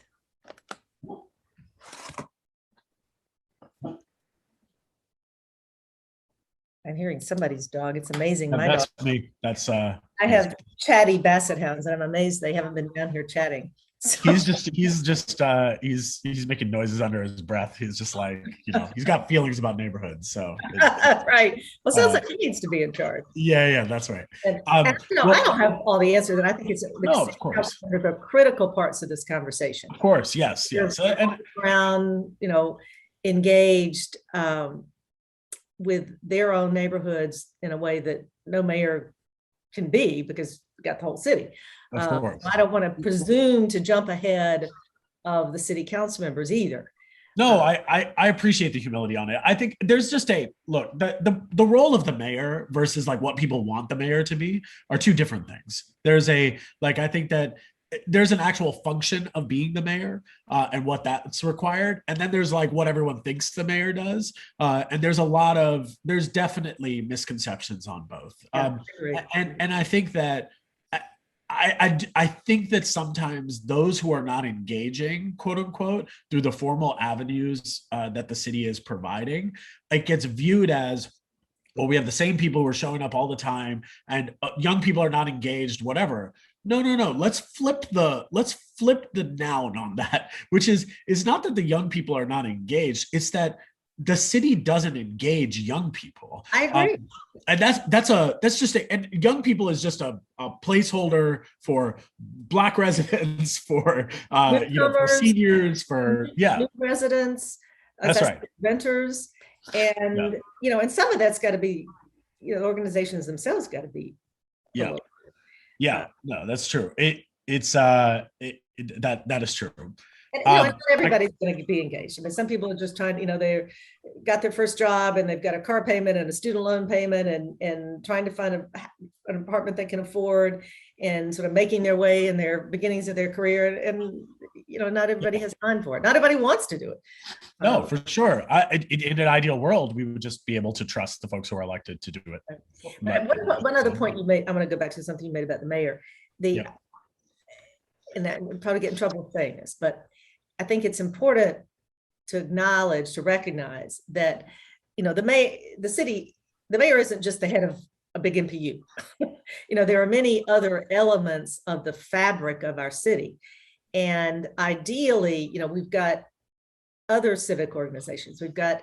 I'm hearing somebody's dog. It's amazing. My That's dog. me. That's I have chatty basset hounds, and I'm amazed they haven't been down here chatting. So. He's making noises under his breath. He's just like, he's got feelings about neighborhoods. So right. Well, sounds like he needs to be in charge. Yeah, that's right. And I don't have all the answers, and I think it's of course one of the critical parts of this conversation. Of course, yes. And around, engaged with their own neighborhoods in a way that no mayor can be, because we got the whole city. I don't want to presume to jump ahead of the city council members either. No, I appreciate the humility on it. I think there's just the role of the mayor versus like what people want the mayor to be are two different things. I think that there's an actual function of being the mayor and what that's required. And then there's like what everyone thinks the mayor does. And there's definitely misconceptions on both. And I think that I think that sometimes those who are not engaging, quote unquote, through the formal avenues that the city is providing, it gets viewed as, well, we have the same people who are showing up all the time and young people are not engaged, whatever. No. Let's flip the noun on that, which is not that the young people are not engaged. It's that the city doesn't engage young people. I agree. And and young people is just a placeholder for Black residents, for for seniors, for new residents, that's right, renters, and and some of that's got to be, organizations themselves got to be. No, that's true. That is true. And not everybody's going to be engaged. I mean, some people are just trying, they got their first job and they've got a car payment and a student loan payment and trying to find an apartment they can afford and sort of making their way in their beginnings of their career. And, not everybody has time for it. Not everybody wants to do it. No, for sure. In an ideal world, we would just be able to trust the folks who are elected to do it. One other point you made, I'm going to go back to something you made about the mayor. And I would probably get in trouble saying this, but I think it's important to acknowledge, to recognize that, the mayor isn't just the head of a big MPU. There are many other elements of the fabric of our city. And ideally, we've got other civic organizations, we've got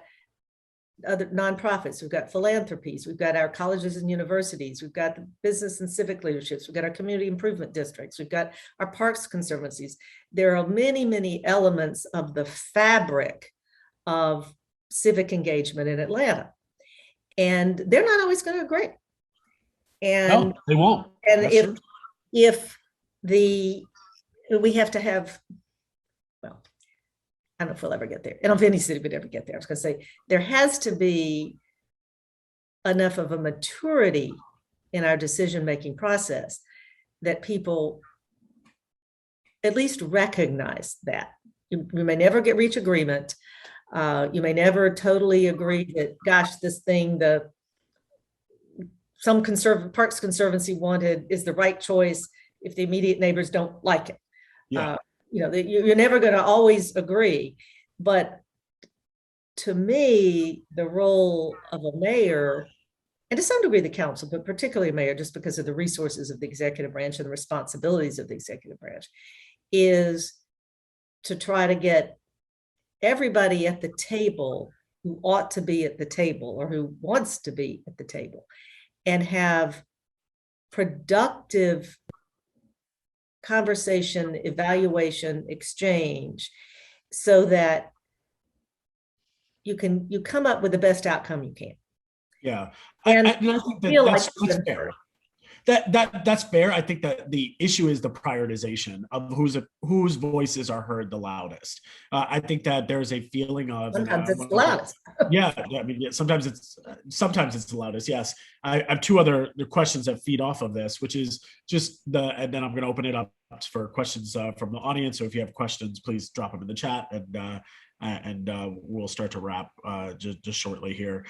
other nonprofits, we've got philanthropies, we've got our colleges and universities, we've got the business and civic leaderships, we've got our community improvement districts, we've got our parks conservancies. There are many, many elements of the fabric of civic engagement in Atlanta. And they're not always going to agree. And no, they won't. And if we have to have, well, I don't know if we'll ever get there. I don't know if any city would ever get there. I was going to say, there has to be enough of a maturity in our decision-making process that people at least recognize that. You may never reach agreement. You may never totally agree that, gosh, this thing, some Parks Conservancy wanted is the right choice if the immediate neighbors don't like it. You're never going to always agree, but to me, the role of a mayor, and to some degree the council, but particularly a mayor, just because of the resources of the executive branch and the responsibilities of the executive branch, is to try to get everybody at the table who ought to be at the table or who wants to be at the table and have productive conversation, evaluation, exchange, so that you come up with the best outcome you can. Yeah, and I think that's fair. That's fair. I think that the issue is the prioritization of whose voices are heard the loudest. I think that there's a feeling of sometimes it's the loudest. Sometimes it's the loudest. Yes, I have two other questions that feed off of this, which is and then I'm going to open it up for questions from the audience. So if you have questions, please drop them in the chat, and we'll start to wrap just shortly here.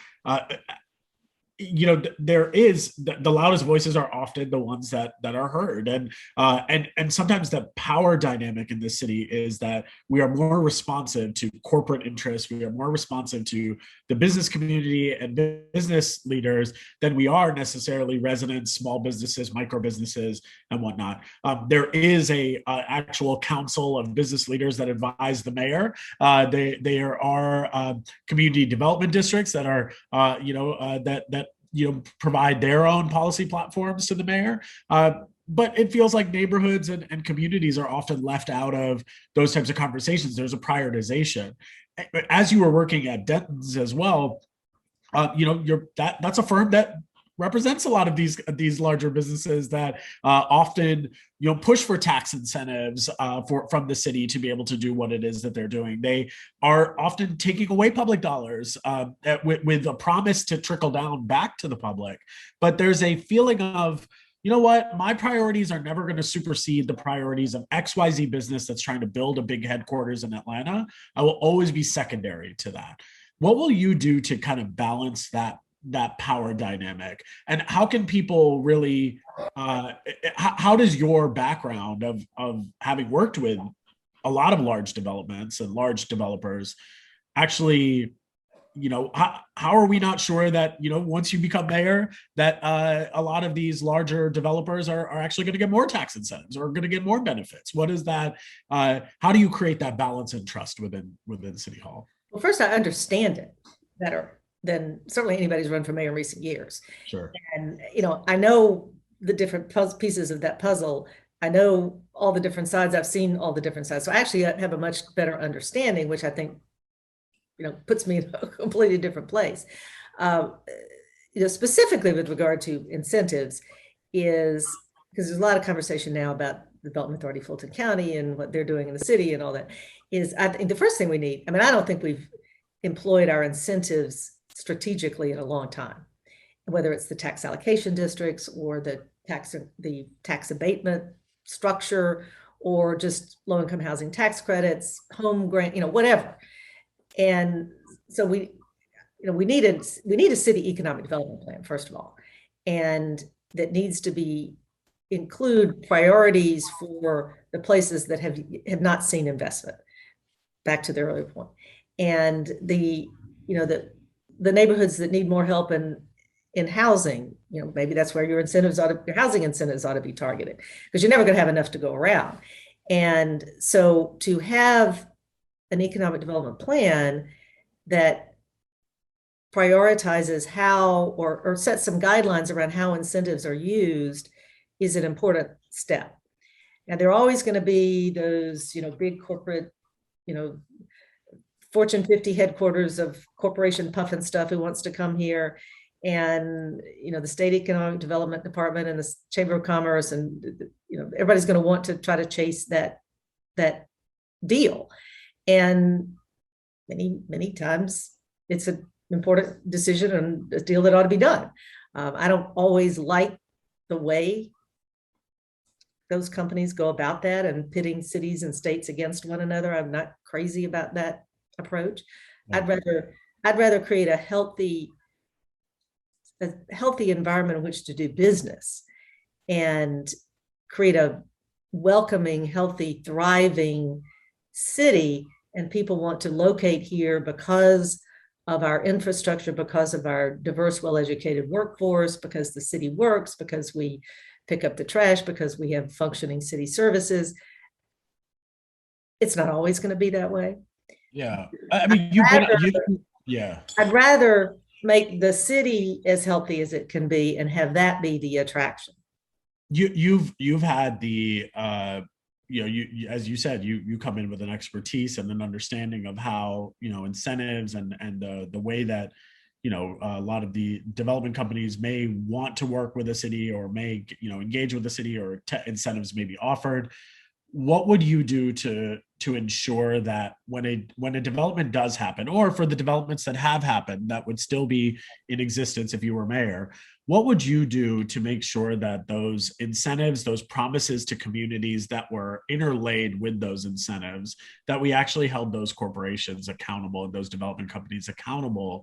there is the loudest voices are often the ones that are heard, and sometimes the power dynamic in this city is that we are more responsive to corporate interests, we are more responsive to the business community and business leaders than we are necessarily residents, small businesses, micro businesses, and whatnot. There is a actual council of business leaders that advise the mayor. There are community development districts that are that provide their own policy platforms to the mayor. But it feels like neighborhoods and communities are often left out of those types of conversations. There's a prioritization. As you were working at Denton's as well, that's a firm that represents a lot of these larger businesses that often push for tax incentives from the city to be able to do what it is that they're doing. They are often taking away public dollars with a promise to trickle down back to the public. But there's a feeling of, you know what, my priorities are never going to supersede the priorities of XYZ business that's trying to build a big headquarters in Atlanta. I will always be secondary to that. What will you do to kind of balance that power dynamic, and how can people really how does your background of having worked with a lot of large developments and large developers actually, how are we not sure that once you become mayor that a lot of these larger developers are actually going to get more tax incentives or going to get more benefits? What is that, how do you create that balance and trust within City Hall? Well, first, I understand it better than certainly anybody's run for mayor in recent years. Sure. And, I know the different pieces of that puzzle. I know all the different sides. I've seen all the different sides. So I actually have a much better understanding, which I think, puts me in a completely different place. Specifically with regard to incentives is because there's a lot of conversation now about the Development Authority Fulton County and what they're doing in the city and all that. I think the first thing we need, I don't think we've employed our incentives strategically in a long time, whether it's the tax allocation districts or the tax abatement structure or just low-income housing tax credits, home grant, whatever. And so we need a city economic development plan, first of all, and that needs to include priorities for the places that have not seen investment, back to the earlier point, and the neighborhoods that need more help in housing, maybe that's where your housing incentives ought to be targeted, because you're never going to have enough to go around. And so to have an economic development plan that prioritizes how or sets some guidelines around how incentives are used is an important step. Now, there are always going to be those, big corporate, Fortune 50 headquarters of corporation puff and stuff who wants to come here, and the state economic development department and the Chamber of Commerce, and everybody's going to want to try to chase that deal. And many times it's an important decision and a deal that ought to be done. I don't always like the way those companies go about that and pitting cities and states against one another. I'm not crazy about that approach. Yeah. I'd rather create a healthy environment in which to do business and create a welcoming, healthy, thriving city, and people want to locate here because of our infrastructure, because of our diverse, well-educated workforce, because the city works, because we pick up the trash, because we have functioning city services. It's not always going to be that way. Yeah. Yeah. I'd rather make the city as healthy as it can be and have that be the attraction. You've had the you as you said, you come in with an expertise and an understanding of how incentives and the way that a lot of the development companies may want to work with the city or may engage with the city, or incentives may be offered. What would you do to ensure that when a development does happen, or for the developments that have happened that would still be in existence if you were mayor, what would you do to make sure that those incentives, those promises to communities that were interlaid with those incentives, that we actually held those corporations accountable and those development companies accountable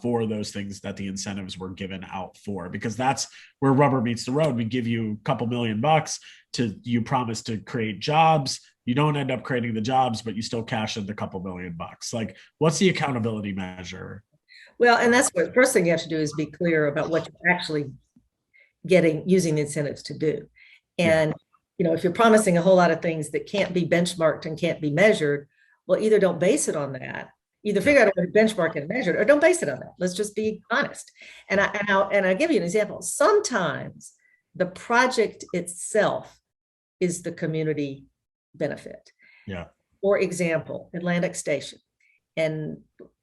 for those things that the incentives were given out for, because that's where rubber meets the road. We give you a couple $1,000,000 you promise to create jobs. You don't end up creating the jobs, but you still cash in the couple $1,000,000. Like, what's the accountability measure? Well, and that's what first thing you have to do is be clear about what you're actually using the incentives to do. And, if you're promising a whole lot of things that can't be benchmarked and can't be measured, well, either don't base it on that, either figure out a way to benchmark and measure it, or don't base it on that. Let's just be honest. And I'll give you an example. Sometimes the project itself is the community benefit. Yeah. For example, Atlantic Station. And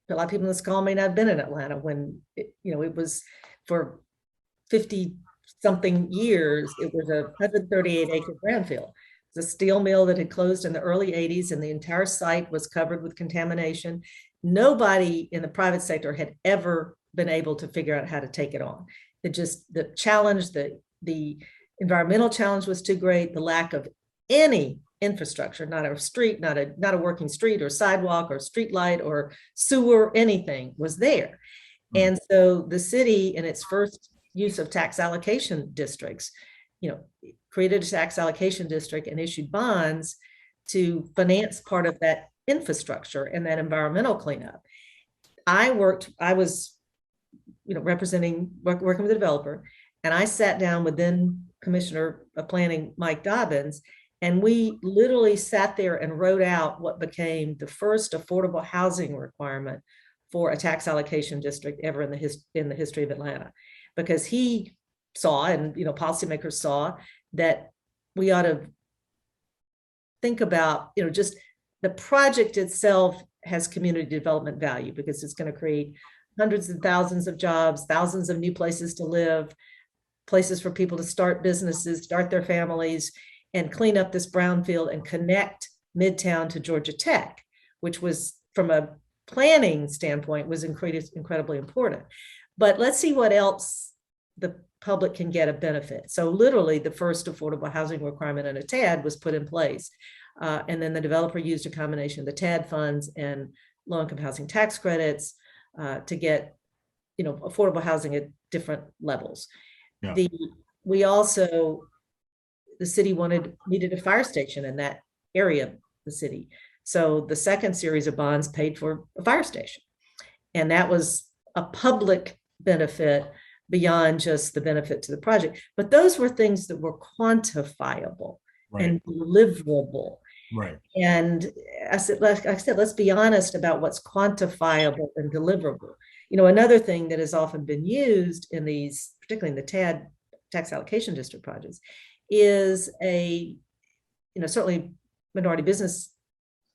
a lot of people in this call may not have been in Atlanta when it was for 50 something years. It was a 138-acre brownfield. It was a steel mill that had closed in the early 80s, and the entire site was covered with contamination. Nobody in the private sector had ever been able to figure out how to take it on. The challenge, the environmental challenge was too great. The lack of any infrastructure, not a street, not a working street or sidewalk or street light or sewer, anything was there. And so the city, in its first use of tax allocation districts, created a tax allocation district and issued bonds to finance part of that infrastructure and that environmental cleanup. I was working with the developer, and I sat down with then Commissioner of Planning Mike Dobbins, and we literally sat there and wrote out what became the first affordable housing requirement for a tax allocation district ever in the history of Atlanta, because he saw, and policymakers saw, that we ought to think about just the project itself has community development value, because it's going to create hundreds of thousands of jobs, thousands of new places to live, places for people to start businesses, start their families, and clean up this brownfield and connect Midtown to Georgia Tech, which was, from a planning standpoint, was incredibly important. But let's see what else the public can get a benefit. So literally the first affordable housing requirement in a TAD was put in place. And then the developer used a combination of the TAD funds and low-income housing tax credits to get, affordable housing at different levels. Yeah. The city needed a fire station in that area of the city. So the second series of bonds paid for a fire station. And that was a public benefit beyond just the benefit to the project. But those were things that were quantifiable and deliverable. Right. And like I said, let's be honest about what's quantifiable and deliverable. Another thing that has often been used in these, particularly in the TAD, tax allocation district projects, is certainly minority business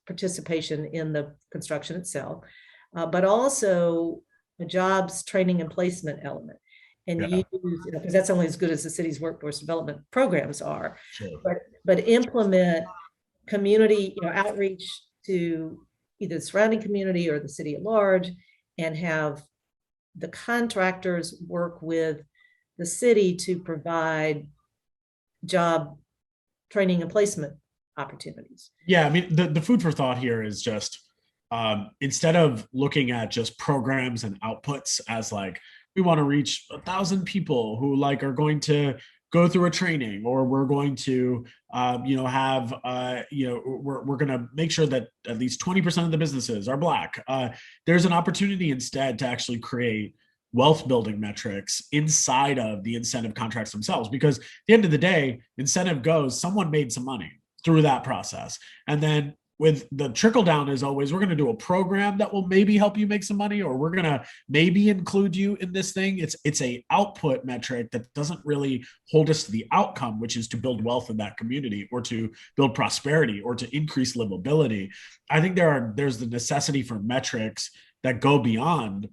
participation in the construction itself, but also a jobs training and placement element. And because that's only as good as the city's workforce development programs are. Sure. But implement community outreach to either the surrounding community or the city at large, and have the contractors work with the city to provide job training and placement opportunities. Yeah, I mean, the food for thought here is just instead of looking at just programs and outputs as like, we want to reach 1,000 people who are going to go through a training, or we're going to have we're going to make sure that at least 20% of the businesses are Black. There's an opportunity instead to actually create wealth building metrics inside of the incentive contracts themselves, because at the end of the day, incentive goes, someone made some money through that process. And then with the trickle down is always, we're going to do a program that will maybe help you make some money, or we're going to maybe include you in this thing. It's a output metric that doesn't really hold us to the outcome, which is to build wealth in that community, or to build prosperity, or to increase livability. I think there's the necessity for metrics that go beyond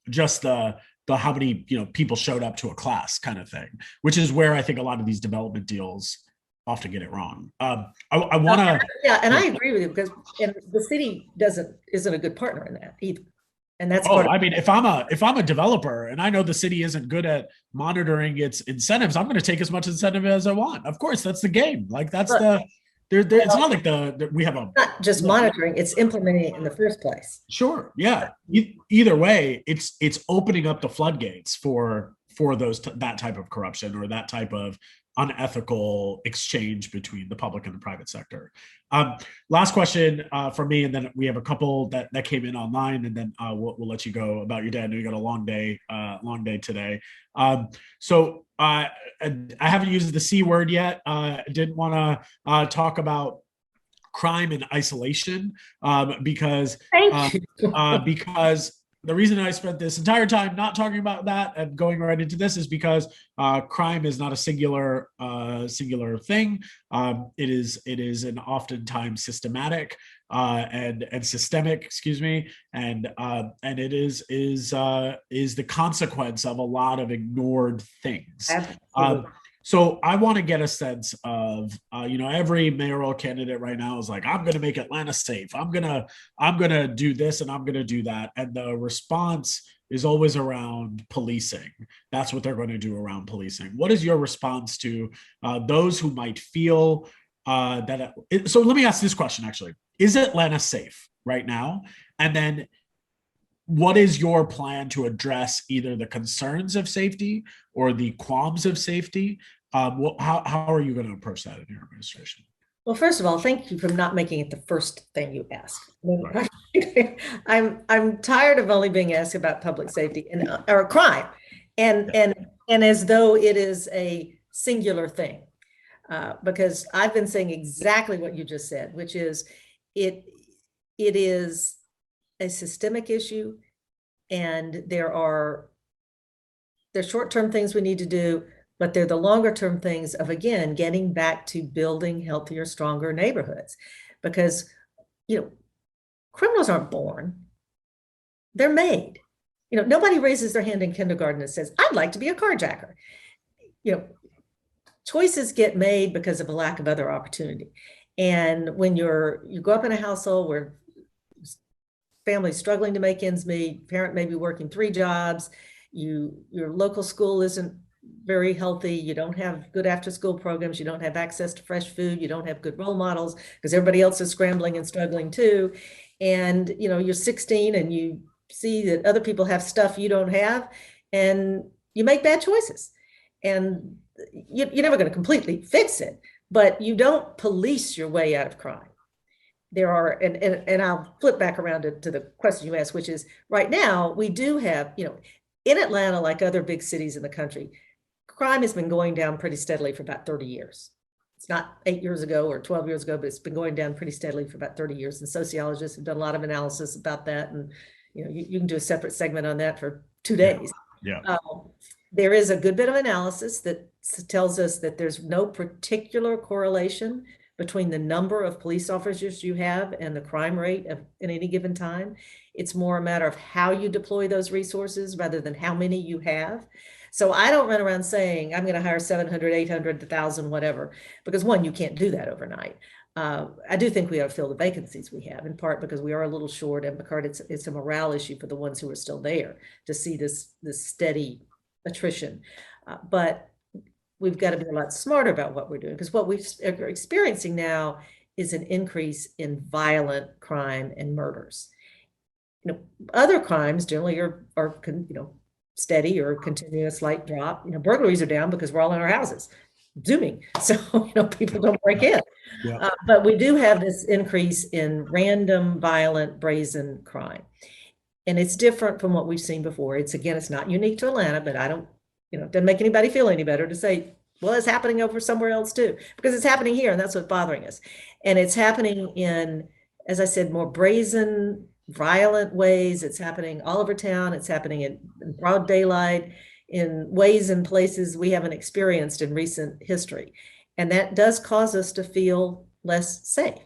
just the how many people showed up to a class kind of thing, which is where I think a lot of these development deals often get it wrong. I want to. Yeah, and I agree with you, because the city isn't a good partner in that either. And that's I mean, if I'm a developer and I know the city isn't good at monitoring its incentives, I'm going to take as much incentive as I want. Of course, that's the game. Like that's it's not like we have a not just monitoring, it's implementing it in the first place. Sure. Yeah. Either way, it's opening up the floodgates for that type of corruption or that type of unethical exchange between the public and the private sector. Last question from me, and then we have a couple that came in online, and then we'll let you go about your day. I know you got a long day today. So I haven't used the C word yet. I didn't want to talk about crime and isolation because the reason I spent this entire time not talking about that and going right into this is because crime is not a singular thing. It is an oftentimes systematic and systemic, excuse me, and it is the consequence of a lot of ignored things. So I want to get a sense of, every mayoral candidate right now is like, I'm going to make Atlanta safe. I'm going to do this and I'm going to do that. And the response is always around policing. That's what they're going to do around policing. What is your response to those who might feel so let me ask this question, actually. Is Atlanta safe right now? And then what is your plan to address either the concerns of safety or the qualms of safety? How are you going to approach that in your administration? Well, first of all, thank you for not making it the first thing you ask. Right. I'm tired of only being asked about public safety or crime, and as though it is a singular thing, because I've been saying exactly what you just said, which is it is a systemic issue, and there's short-term things we need to do, but they're the longer-term things of, again, getting back to building healthier, stronger neighborhoods. Because, criminals aren't born, they're made. Nobody raises their hand in kindergarten and says, I'd like to be a carjacker. Choices get made because of a lack of other opportunity. And when you grow up in a household where family's struggling to make ends meet, parent may be working 3 jobs, your local school isn't very healthy, you don't have good after school programs, you don't have access to fresh food, you don't have good role models because everybody else is scrambling and struggling too. And you're 16 and you see that other people have stuff you don't have, and you make bad choices. And you're never going to completely fix it, but you don't police your way out of crime. There are, and I'll flip back around to the question you asked, which is right now we do have, in Atlanta, like other big cities in the country, crime has been going down pretty steadily for about 30 years. It's not 8 years ago or 12 years ago, but it's been going down pretty steadily for about 30 years. And sociologists have done a lot of analysis about that. And, you can do a separate segment on that for 2 days. Yeah. There is a good bit of analysis that tells us that there's no particular correlation between the number of police officers you have and the crime rate at any given time. It's more a matter of how you deploy those resources rather than how many you have. So I don't run around saying, I'm going to hire 700, 800, 1,000, whatever, because one, you can't do that overnight. I do think we ought to fill the vacancies we have, in part because we are a little short, and because it's a morale issue for the ones who are still there to see this steady attrition. But we've got to be a lot smarter about what we're doing, because what we're experiencing now is an increase in violent crime and murders. Other crimes generally are steady or continue a slight drop. Burglaries are down because we're all in our houses, zooming, so people don't break in. Yeah. But we do have this increase in random, violent, brazen crime, and it's different from what we've seen before. It's not unique to Atlanta, but I don't. It doesn't make anybody feel any better to say, well, it's happening over somewhere else too, because it's happening here, and that's what's bothering us. And it's happening in, as I said, more brazen, violent ways. It's happening all over town. It's happening in broad daylight, in ways and places we haven't experienced in recent history. And that does cause us to feel less safe.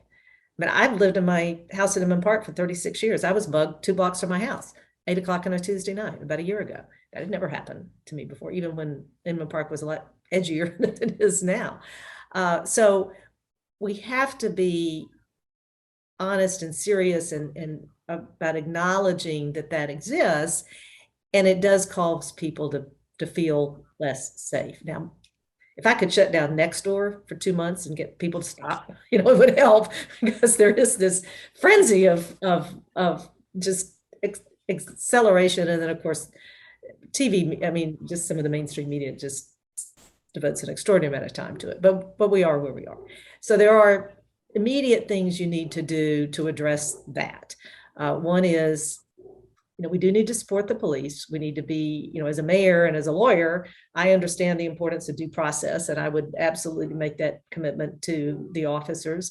I've lived in my house in Inman Park for 36 years. I was mugged 2 blocks from my house, 8 o'clock on a Tuesday night, about a year ago. That had never happened to me before, even when Inman Park was a lot edgier than it is now. So we have to be honest and serious and about acknowledging that exists, and it does cause people to feel less safe. Now, if I could shut down Nextdoor for 2 months and get people to stop, it would help, because there is this frenzy of just acceleration. And then of course, TV, I mean, just some of the mainstream media just devotes an extraordinary amount of time to it, but we are where we are. So there are immediate things you need to do to address that. One is, we do need to support the police. We need to be, as a mayor and as a lawyer, I understand the importance of due process, and I would absolutely make that commitment to the officers.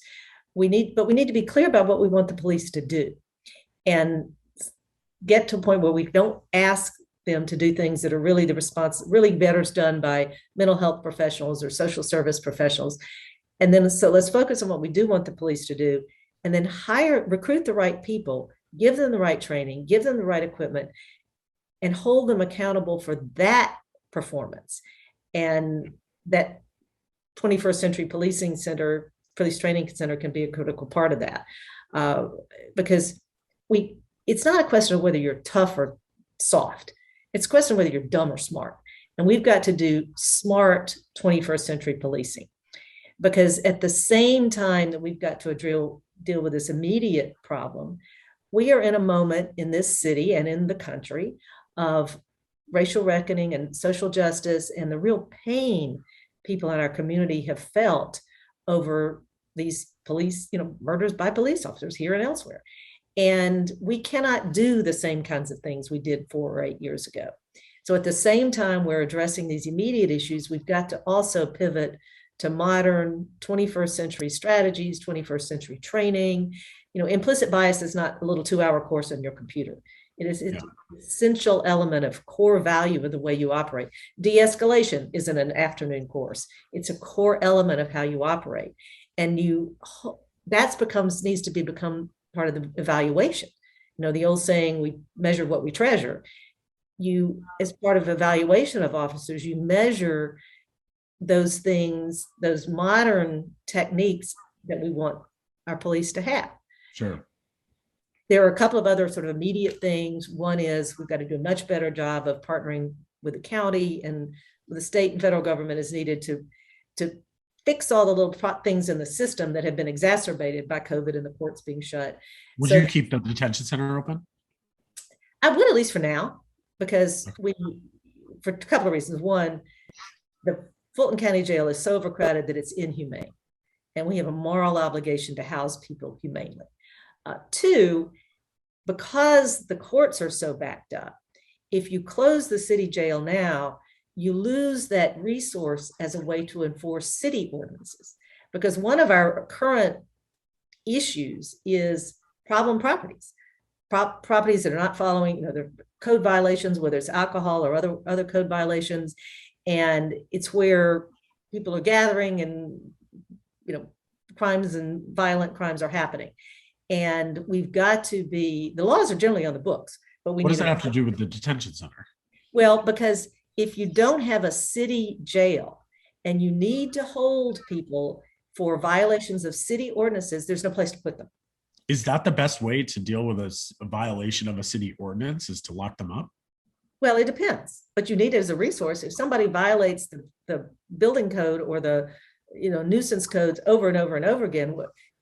But we need to be clear about what we want the police to do, and get to a point where we don't ask them to do things that are really really better done by mental health professionals or social service professionals. And then, so let's focus on what we do want the police to do, and then recruit the right people, give them the right training, give them the right equipment, and hold them accountable for that performance. And that 21st Century Police Training Center can be a critical part of that. Because it's not a question of whether you're tough or soft. It's a question of whether you're dumb or smart. And we've got to do smart 21st century policing, because at the same time that we've got to deal with this immediate problem, we are in a moment in this city and in the country of racial reckoning and social justice, and the real pain people in our community have felt over these police, murders by police officers here and elsewhere. And we cannot do the same kinds of things we did 4 or 8 years ago. So at the same time we're addressing these immediate issues, we've got to also pivot to modern 21st century strategies, 21st century training. Implicit bias is not a little 2-hour course on your computer. It's an essential element of core value of the way you operate. De-escalation isn't an afternoon course. It's a core element of how you operate. And needs to become part of the evaluation. The old saying, we measure what we treasure. As part of evaluation of officers, you measure those things, those modern techniques that we want our police to have. Sure. There are a couple of other sort of immediate things. One is we've got to do a much better job of partnering with the county and with the state and federal government is needed to fix all the little things in the system that have been exacerbated by COVID and the courts being shut. Would you keep the detention center open? I would, at least for now, because for a couple of reasons. One, the Fulton County Jail is so overcrowded that it's inhumane, and we have a moral obligation to house people humanely. Two, because the courts are so backed up, if you close the city jail now, you lose that resource as a way to enforce city ordinances. Because one of our current issues is problem properties, properties that are not following, their code violations, whether it's alcohol or other code violations. And it's where people are gathering and, crimes and violent crimes are happening. And we've got to the laws are generally on the books, but what does that have to do with the detention center? Well, because if you don't have a city jail and you need to hold people for violations of city ordinances, there's no place to put them. Is that the best way to deal with a violation of a city ordinance, is to lock them up? Well, it depends, but you need it as a resource. If somebody violates the building code or the nuisance codes over and over and over again,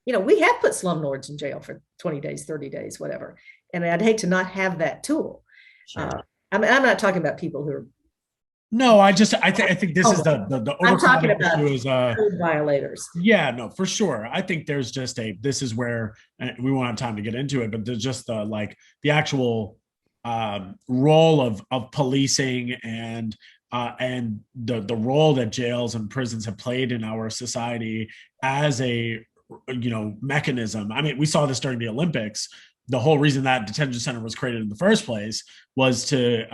we have put slumlords in jail for 20 days, 30 days, whatever. And I'd hate to not have that tool. Sure. I'm not talking about people who are. No, I think this is the I'm talking about code violators. Yeah, no, for sure. I think there's just this is where we won't have time to get into it, but there's just the actual role of policing and the role that jails and prisons have played in our society as a mechanism. I mean, we saw this during the Olympics. The whole reason that detention center was created in the first place was to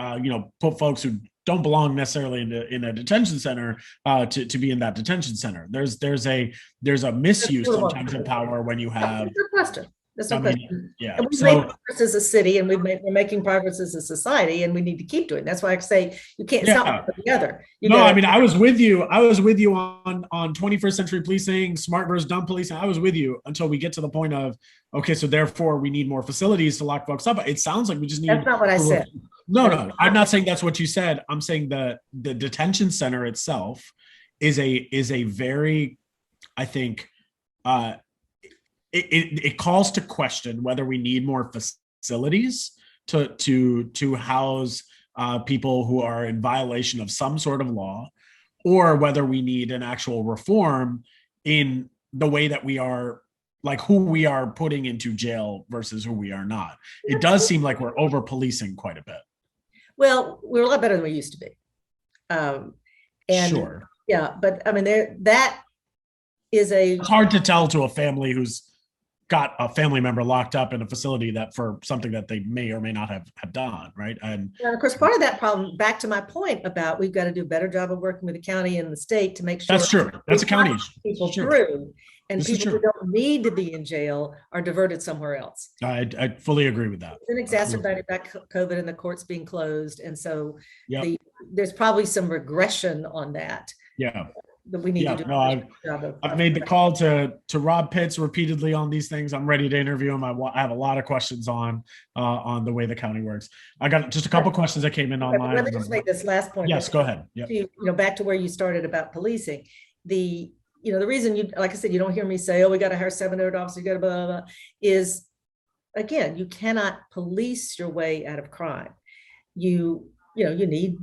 put folks who don't belong necessarily in a detention center to be in that detention center. There's a misuse sometimes of power when you have. That's no question. That's no question. Yeah. And we've made progress as a city, and we're making progress as a society, and we need to keep doing it. That's why I say you can't stop together. I mean, I was with you on 21st century policing, smart versus dumb policing. I was with you until we get to the point of, okay, so therefore we need more facilities to lock folks up. It sounds like we just need. That's not what I said. No, I'm not saying that's what you said. I'm saying the detention center itself is a very, I think, it calls to question whether we need more facilities to house people who are in violation of some sort of law, or whether we need an actual reform in the way that we are, like, who we are putting into jail versus who we are not. It does seem like we're over policing quite a bit. Well, we're a lot better than we used to be. And sure. Yeah, but I mean, that is it's hard to tell to a family who's got a family member locked up in a facility that for something that they may or may not have done, right? And of course, part of that problem, back to my point about we've got to do a better job of working with the county and the state to make sure that's true. That's a county people through, and people who don't need to be in jail are diverted somewhere else. I fully agree with that. It's been exacerbated by COVID and the courts being closed, and so there's probably some regression on that. Yeah. That we need to do. No, I've made the call to Rob Pitts repeatedly on these things. I'm ready to interview him. I have a lot of questions on the way the county works. I got just a couple questions that came in online. Let me just make this last point. Yes, go ahead. Yep. Back to where you started about policing. The reason you, like I said, you don't hear me say, "Oh, we got to hire 700 officers," you got to blah, blah, blah, is, again, you cannot police your way out of crime. You need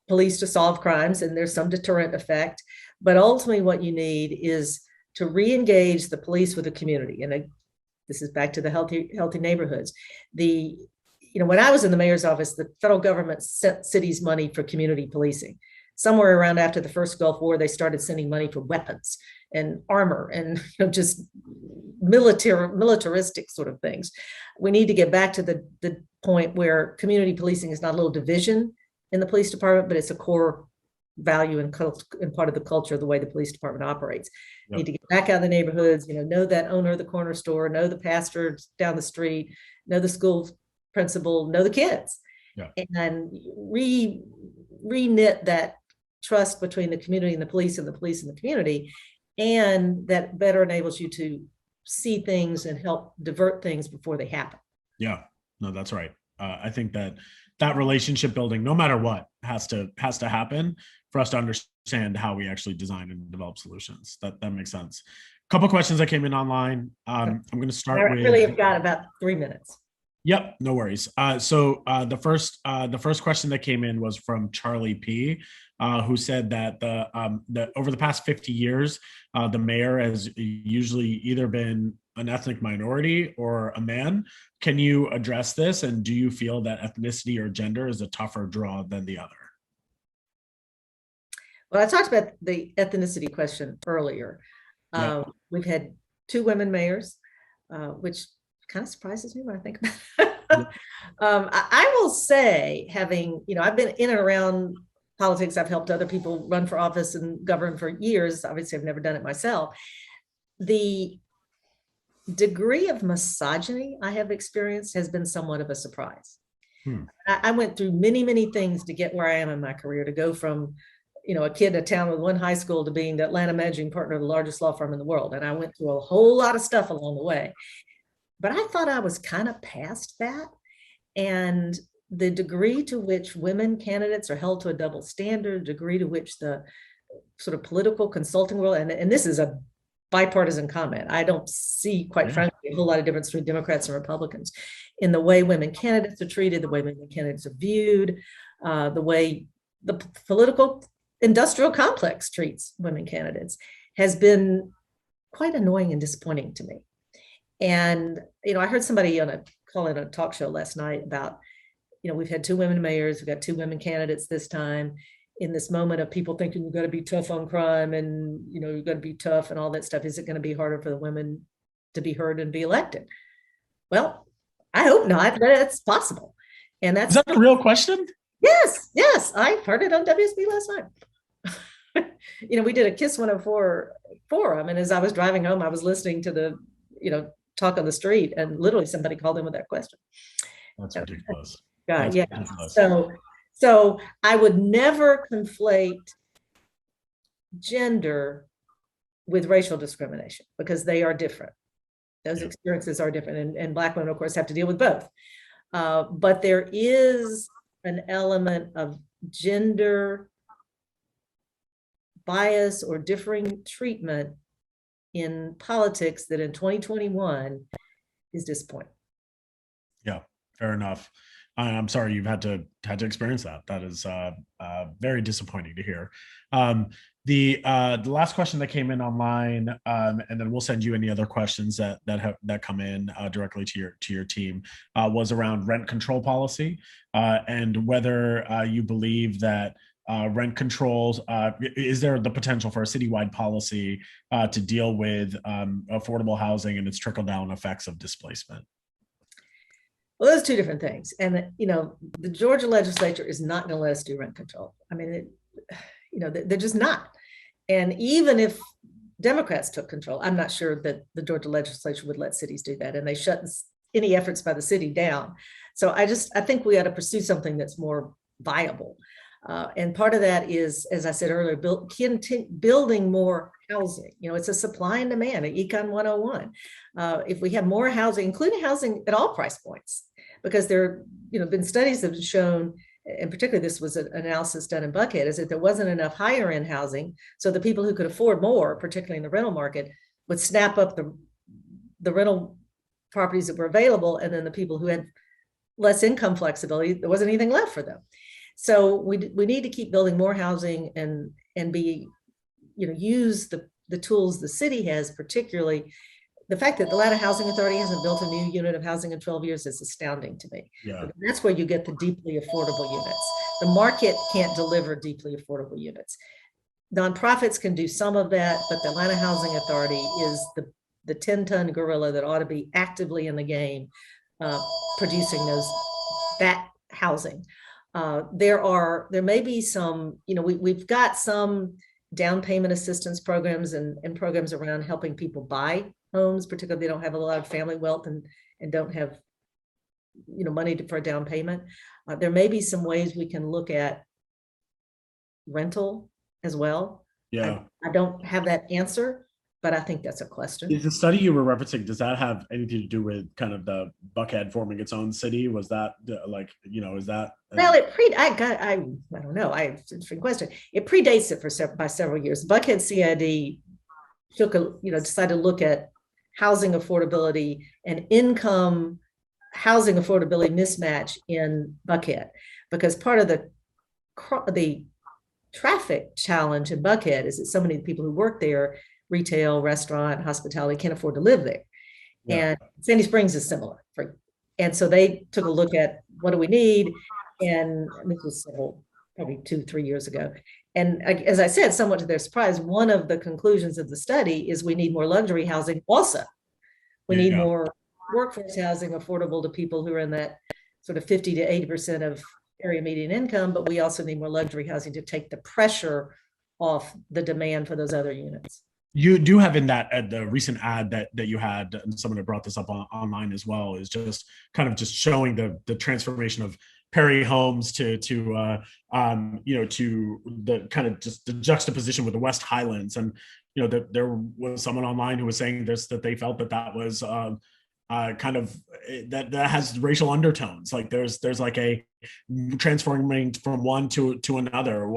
police to solve crimes, and there's some deterrent effect. But ultimately, what you need is to re-engage the police with the community. And this is back to the healthy neighborhoods. When I was in the mayor's office, the federal government sent cities money for community policing. Somewhere around after the first Gulf War, they started sending money for weapons and armor and just militaristic sort of things. We need to get back to the point where community policing is not a little division in the police department, but it's a core value and part of the culture of the way the police department operates. Yep. Need to get back out of the neighborhoods, know that owner of the corner store, know the pastor down the street, know the school principal, know the kids. Yeah. And re-knit that trust between the community and the police and the police and the community. And that better enables you to see things and help divert things before they happen. Yeah, no, that's right. I think that relationship building, no matter what, has to happen for us to understand how we actually design and develop solutions. That makes sense. A couple questions that came in online. I'm going to start with. I really have got about 3 minutes. Yep, no worries. So the first question that came in was from Charlie P, who said that over the past 50 years, the mayor has usually either been an ethnic minority or a man. Can you address this? And do you feel that ethnicity or gender is a tougher draw than the other? Well, I talked about the ethnicity question earlier. Yep. We've had 2 women mayors, which kind of surprises me when I think about it. I will say, having, I've been in and around politics. I've helped other people run for office and govern for years. Obviously, I've never done it myself. The degree of misogyny I have experienced has been somewhat of a surprise. I went through many, many things to get where I am in my career, to go from, a kid in a town with 1 high school to being the Atlanta managing partner of the largest law firm in the world. And I went through a whole lot of stuff along the way. But I thought I was kind of past that. And the degree to which women candidates are held to a double standard, degree to which the sort of political consulting world, and this is a bipartisan comment. I don't see, quite frankly, a whole lot of difference between Democrats and Republicans in the way women candidates are treated, the way women candidates are viewed, the way the political industrial complex treats women candidates has been quite annoying and disappointing to me. And, I heard somebody on a talk show last night about, we've had 2 women mayors, we've got 2 women candidates this time, in this moment of people thinking you've got to be tough on crime and, you've got to be tough and all that stuff. Is it going to be harder for the women to be heard and be elected? Well, I hope not, but it's possible. And is that a real question? Yes. I heard it on WSB last night. We did a KISS 104 forum. And as I was driving home, I was listening to the, talk on the street, and literally somebody called in with that question. That's ridiculous. God, yeah. Ridiculous. So I would never conflate gender with racial discrimination, because they are different. Those experiences are different. And Black women, of course, have to deal with both. But there is an element of gender bias or differing treatment in politics that in 2021 is disappointing. Yeah, fair enough. I'm sorry you've had to experience that. That is very disappointing to hear. The last question that came in online, and then we'll send you any other questions that come in directly to your team, was around rent control policy, and whether you believe that rent controls, is there the potential for a citywide policy to deal with affordable housing and its trickle down effects of displacement? Well, those are two different things. And, the Georgia legislature is not going to let us do rent control. I mean, they're just not. And even if Democrats took control, I'm not sure that the Georgia legislature would let cities do that. And they shut any efforts by the city down. So I think we ought to pursue something that's more viable. And part of that is, as I said earlier, building more housing. It's a supply and demand, Econ 101. If we have more housing, including housing at all price points, because there have been studies that have shown, and particularly this was an analysis done in Buckhead, is that there wasn't enough higher end housing. So the people who could afford more, particularly in the rental market, would snap up the rental properties that were available. And then the people who had less income flexibility, there wasn't anything left for them. So we need to keep building more housing and be, use the tools the city has, particularly the fact that the Atlanta Housing Authority hasn't built a new unit of housing in 12 years is astounding to me. Yeah. That's where you get the deeply affordable units. The market can't deliver deeply affordable units. Nonprofits can do some of that, but the Atlanta Housing Authority is the 10-ton gorilla that ought to be actively in the game, producing that housing. There may be some, we've got some down payment assistance programs and programs around helping people buy homes, particularly if they don't have a lot of family wealth and don't have, money for a down payment. There may be some ways we can look at rental as well. Yeah. I don't have that answer, but I think that's a question. Is the study you were referencing, does that have anything to do with kind of the Buckhead forming its own city? Was that is that? Well, I don't know. It's an interesting question. It predates it by several years. Buckhead CID decided to look at housing affordability and income housing affordability mismatch in Buckhead, because part of the traffic challenge in Buckhead is that so many people who work there, retail, restaurant, hospitality, can't afford to live there. Yeah. And Sandy Springs is similar. And so they took a look at what do we need, and this was probably 2-3 years ago. And as I said, somewhat to their surprise, one of the conclusions of the study is we need more luxury housing also. We need more workforce housing affordable to people who are in that sort of 50 to 80% of area median income, but we also need more luxury housing to take the pressure off the demand for those other units. You do have in that the recent ad that you had, and someone had brought this up online as well, is just kind of just showing the transformation of Perry homes to the kind of just the juxtaposition with the West Highlands. And that there was someone online who was saying that they felt that was kind of that has racial undertones. Like there's like a transforming from one to another.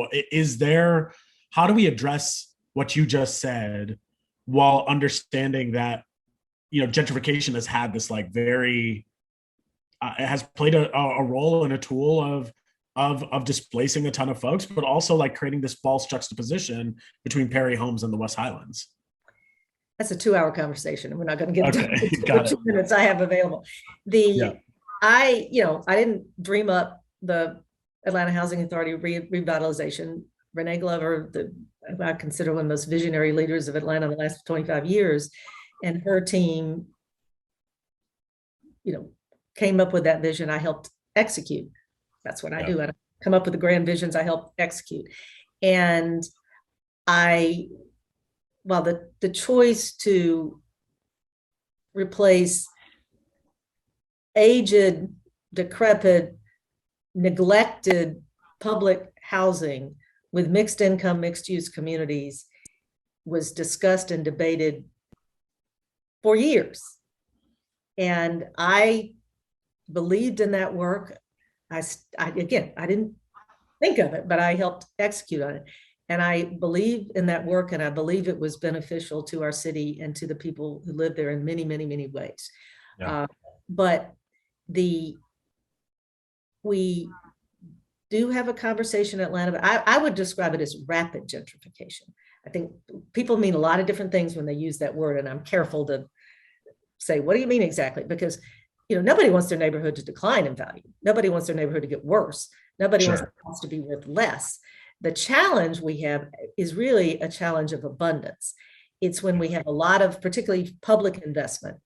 How do we address what you just said while understanding that gentrification has had this like very it has played a role and a tool of displacing a ton of folks, but also like creating this false juxtaposition between Perry homes and the West Highlands? That's a 2-hour conversation, and we're not going to get into the 2 minutes I have available. I didn't dream up the Atlanta Housing Authority revitalization. Renee Glover, I consider one of the most visionary leaders of Atlanta in the last 25 years, and her team, came up with that vision. I helped execute. That's what I do. I come up with the grand visions. I help execute. And the choice to replace aged, decrepit, neglected public housing with mixed income, mixed use communities was discussed and debated for years. And I believed in that work. I didn't think of it, but I helped execute on it. And I believe in that work, and I believe it was beneficial to our city and to the people who live there in many, many, many ways. Yeah. But we do have a conversation in Atlanta, but I would describe it as rapid gentrification. I think people mean a lot of different things when they use that word, and I'm careful to say, what do you mean exactly? Because nobody wants their neighborhood to decline in value. Nobody wants their neighborhood to get worse. Nobody wants their house to be worth less. The challenge we have is really a challenge of abundance. It's when we have a lot of particularly public investment,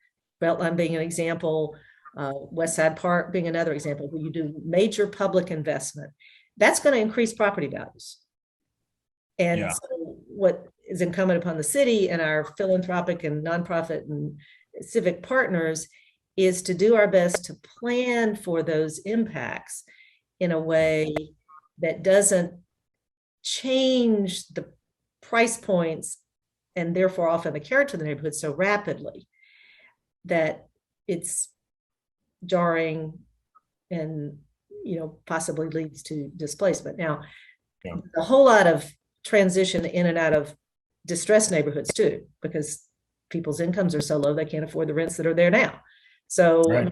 Beltline being an example, West Side Park being another example, where you do major public investment, that's going to increase property values. And so what is incumbent upon the city and our philanthropic and nonprofit and civic partners is to do our best to plan for those impacts in a way that doesn't change the price points and therefore often the character of the neighborhood so rapidly that it's jarring and possibly leads to displacement. Now, a whole lot of transition in and out of distressed neighborhoods too, because people's incomes are so low they can't afford the rents that are there now. So a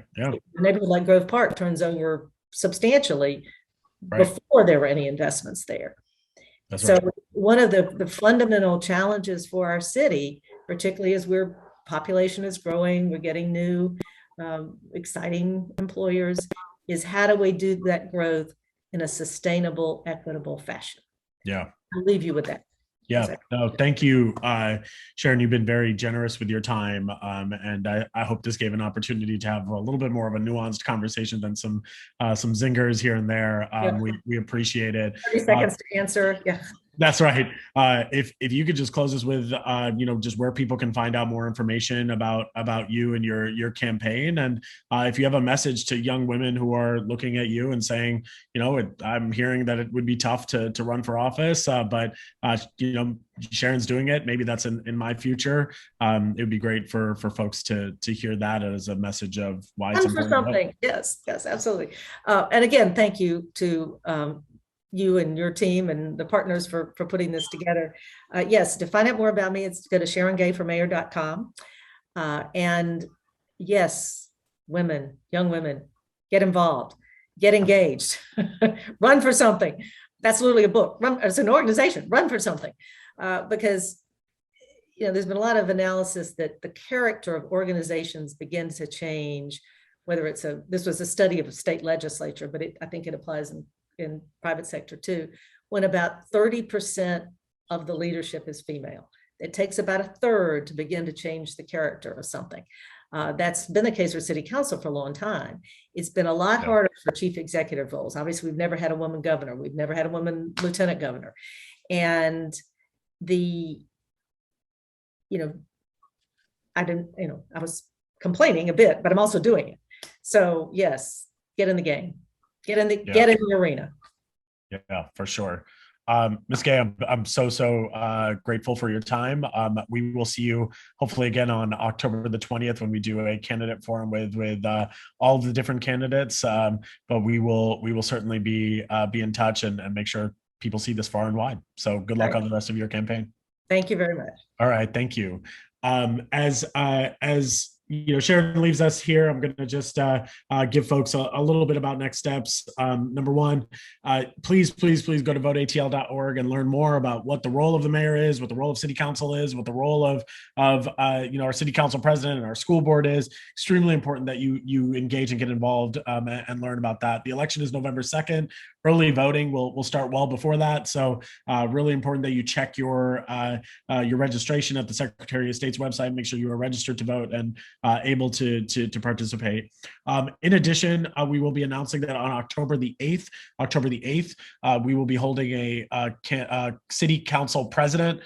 neighborhood like Grove Park turns over substantially before there were any investments there. One of the fundamental challenges for our city, particularly as population is growing, we're getting new exciting employers, is how do we do that growth in a sustainable, equitable fashion? Yeah. I'll leave you with that. Yeah, no, thank you, Sharon. You've been very generous with your time, and I hope this gave an opportunity to have a little bit more of a nuanced conversation than some zingers here and there. We appreciate it. 30 seconds to answer. Yeah. That's right. If you could just close us with, just where people can find out more information about you and your campaign, and if you have a message to young women who are looking at you and saying, I'm hearing that it would be tough to run for office, but Sharon's doing it. Maybe that's in my future. It would be great for folks to hear that as a message of why it's important. For something. Yes, absolutely. And again, thank you to you and your team and the partners for putting this together. Yes, to find out more about me, it's go to SharonGayForMayor.com. And yes, young women, get involved, get engaged, run for something. That's literally a book. It's an organization. Run for something, because there's been a lot of analysis that the character of organizations begin to change. Whether this was a study of a state legislature, but I think it applies in private sector too, when about 30% of the leadership is female. It takes about a third to begin to change the character of something. That's been the case for city council for a long time. It's been a lot harder for chief executive roles. Obviously, we've never had a woman governor. We've never had a woman lieutenant governor. And I was complaining a bit, but I'm also doing it. So yes, get in the game. Get in the arena. Yeah, for sure. Ms. Gay, I'm so grateful for your time. We will see you hopefully again on October the 20th when we do a candidate forum with all the different candidates. But we will certainly be in touch and make sure people see this far and wide. So good luck on the rest of your campaign. Thank you very much. All right, thank you. As Sharon leaves us here, I'm going to just give folks a little bit about next steps. Number one, please go to voteatl.org and learn more about what the role of the mayor is, what the role of city council is, what the role of our city council president and our school board is. Extremely important that you engage and get involved and learn about that. The election is November 2nd. Early voting will start well before that. So really important that you check your registration at the Secretary of State's website. Make sure you are registered to vote and able to participate. In addition, we will be announcing that on October the 8th, we will be holding a city council president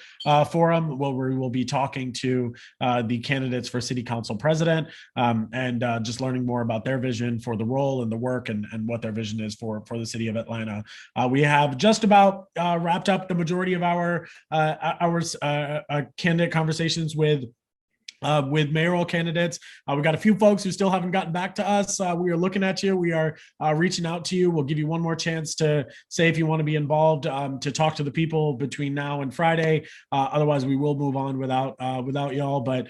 forum where we will be talking to the candidates for city council president and just learning more about their vision for the role and the work and what their vision is for the city of Atlanta. We have just about wrapped up the majority of our candidate conversations with with mayoral candidates. We got a few folks who still haven't gotten back to us. We are looking at you. We are reaching out to you. We'll give you one more chance to say if you want to be involved, to talk to the people between now and Friday. Otherwise, we will move on without y'all. But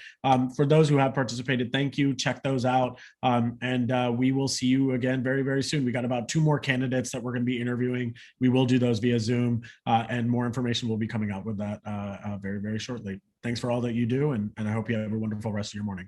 for those who have participated, thank you. Check those out. And we will see you again very, very soon. We got about 2 more candidates that we're going to be interviewing. We will do those via Zoom, and more information will be coming out with that very, very shortly. Thanks for all that you do, and I hope you have a wonderful rest of your morning.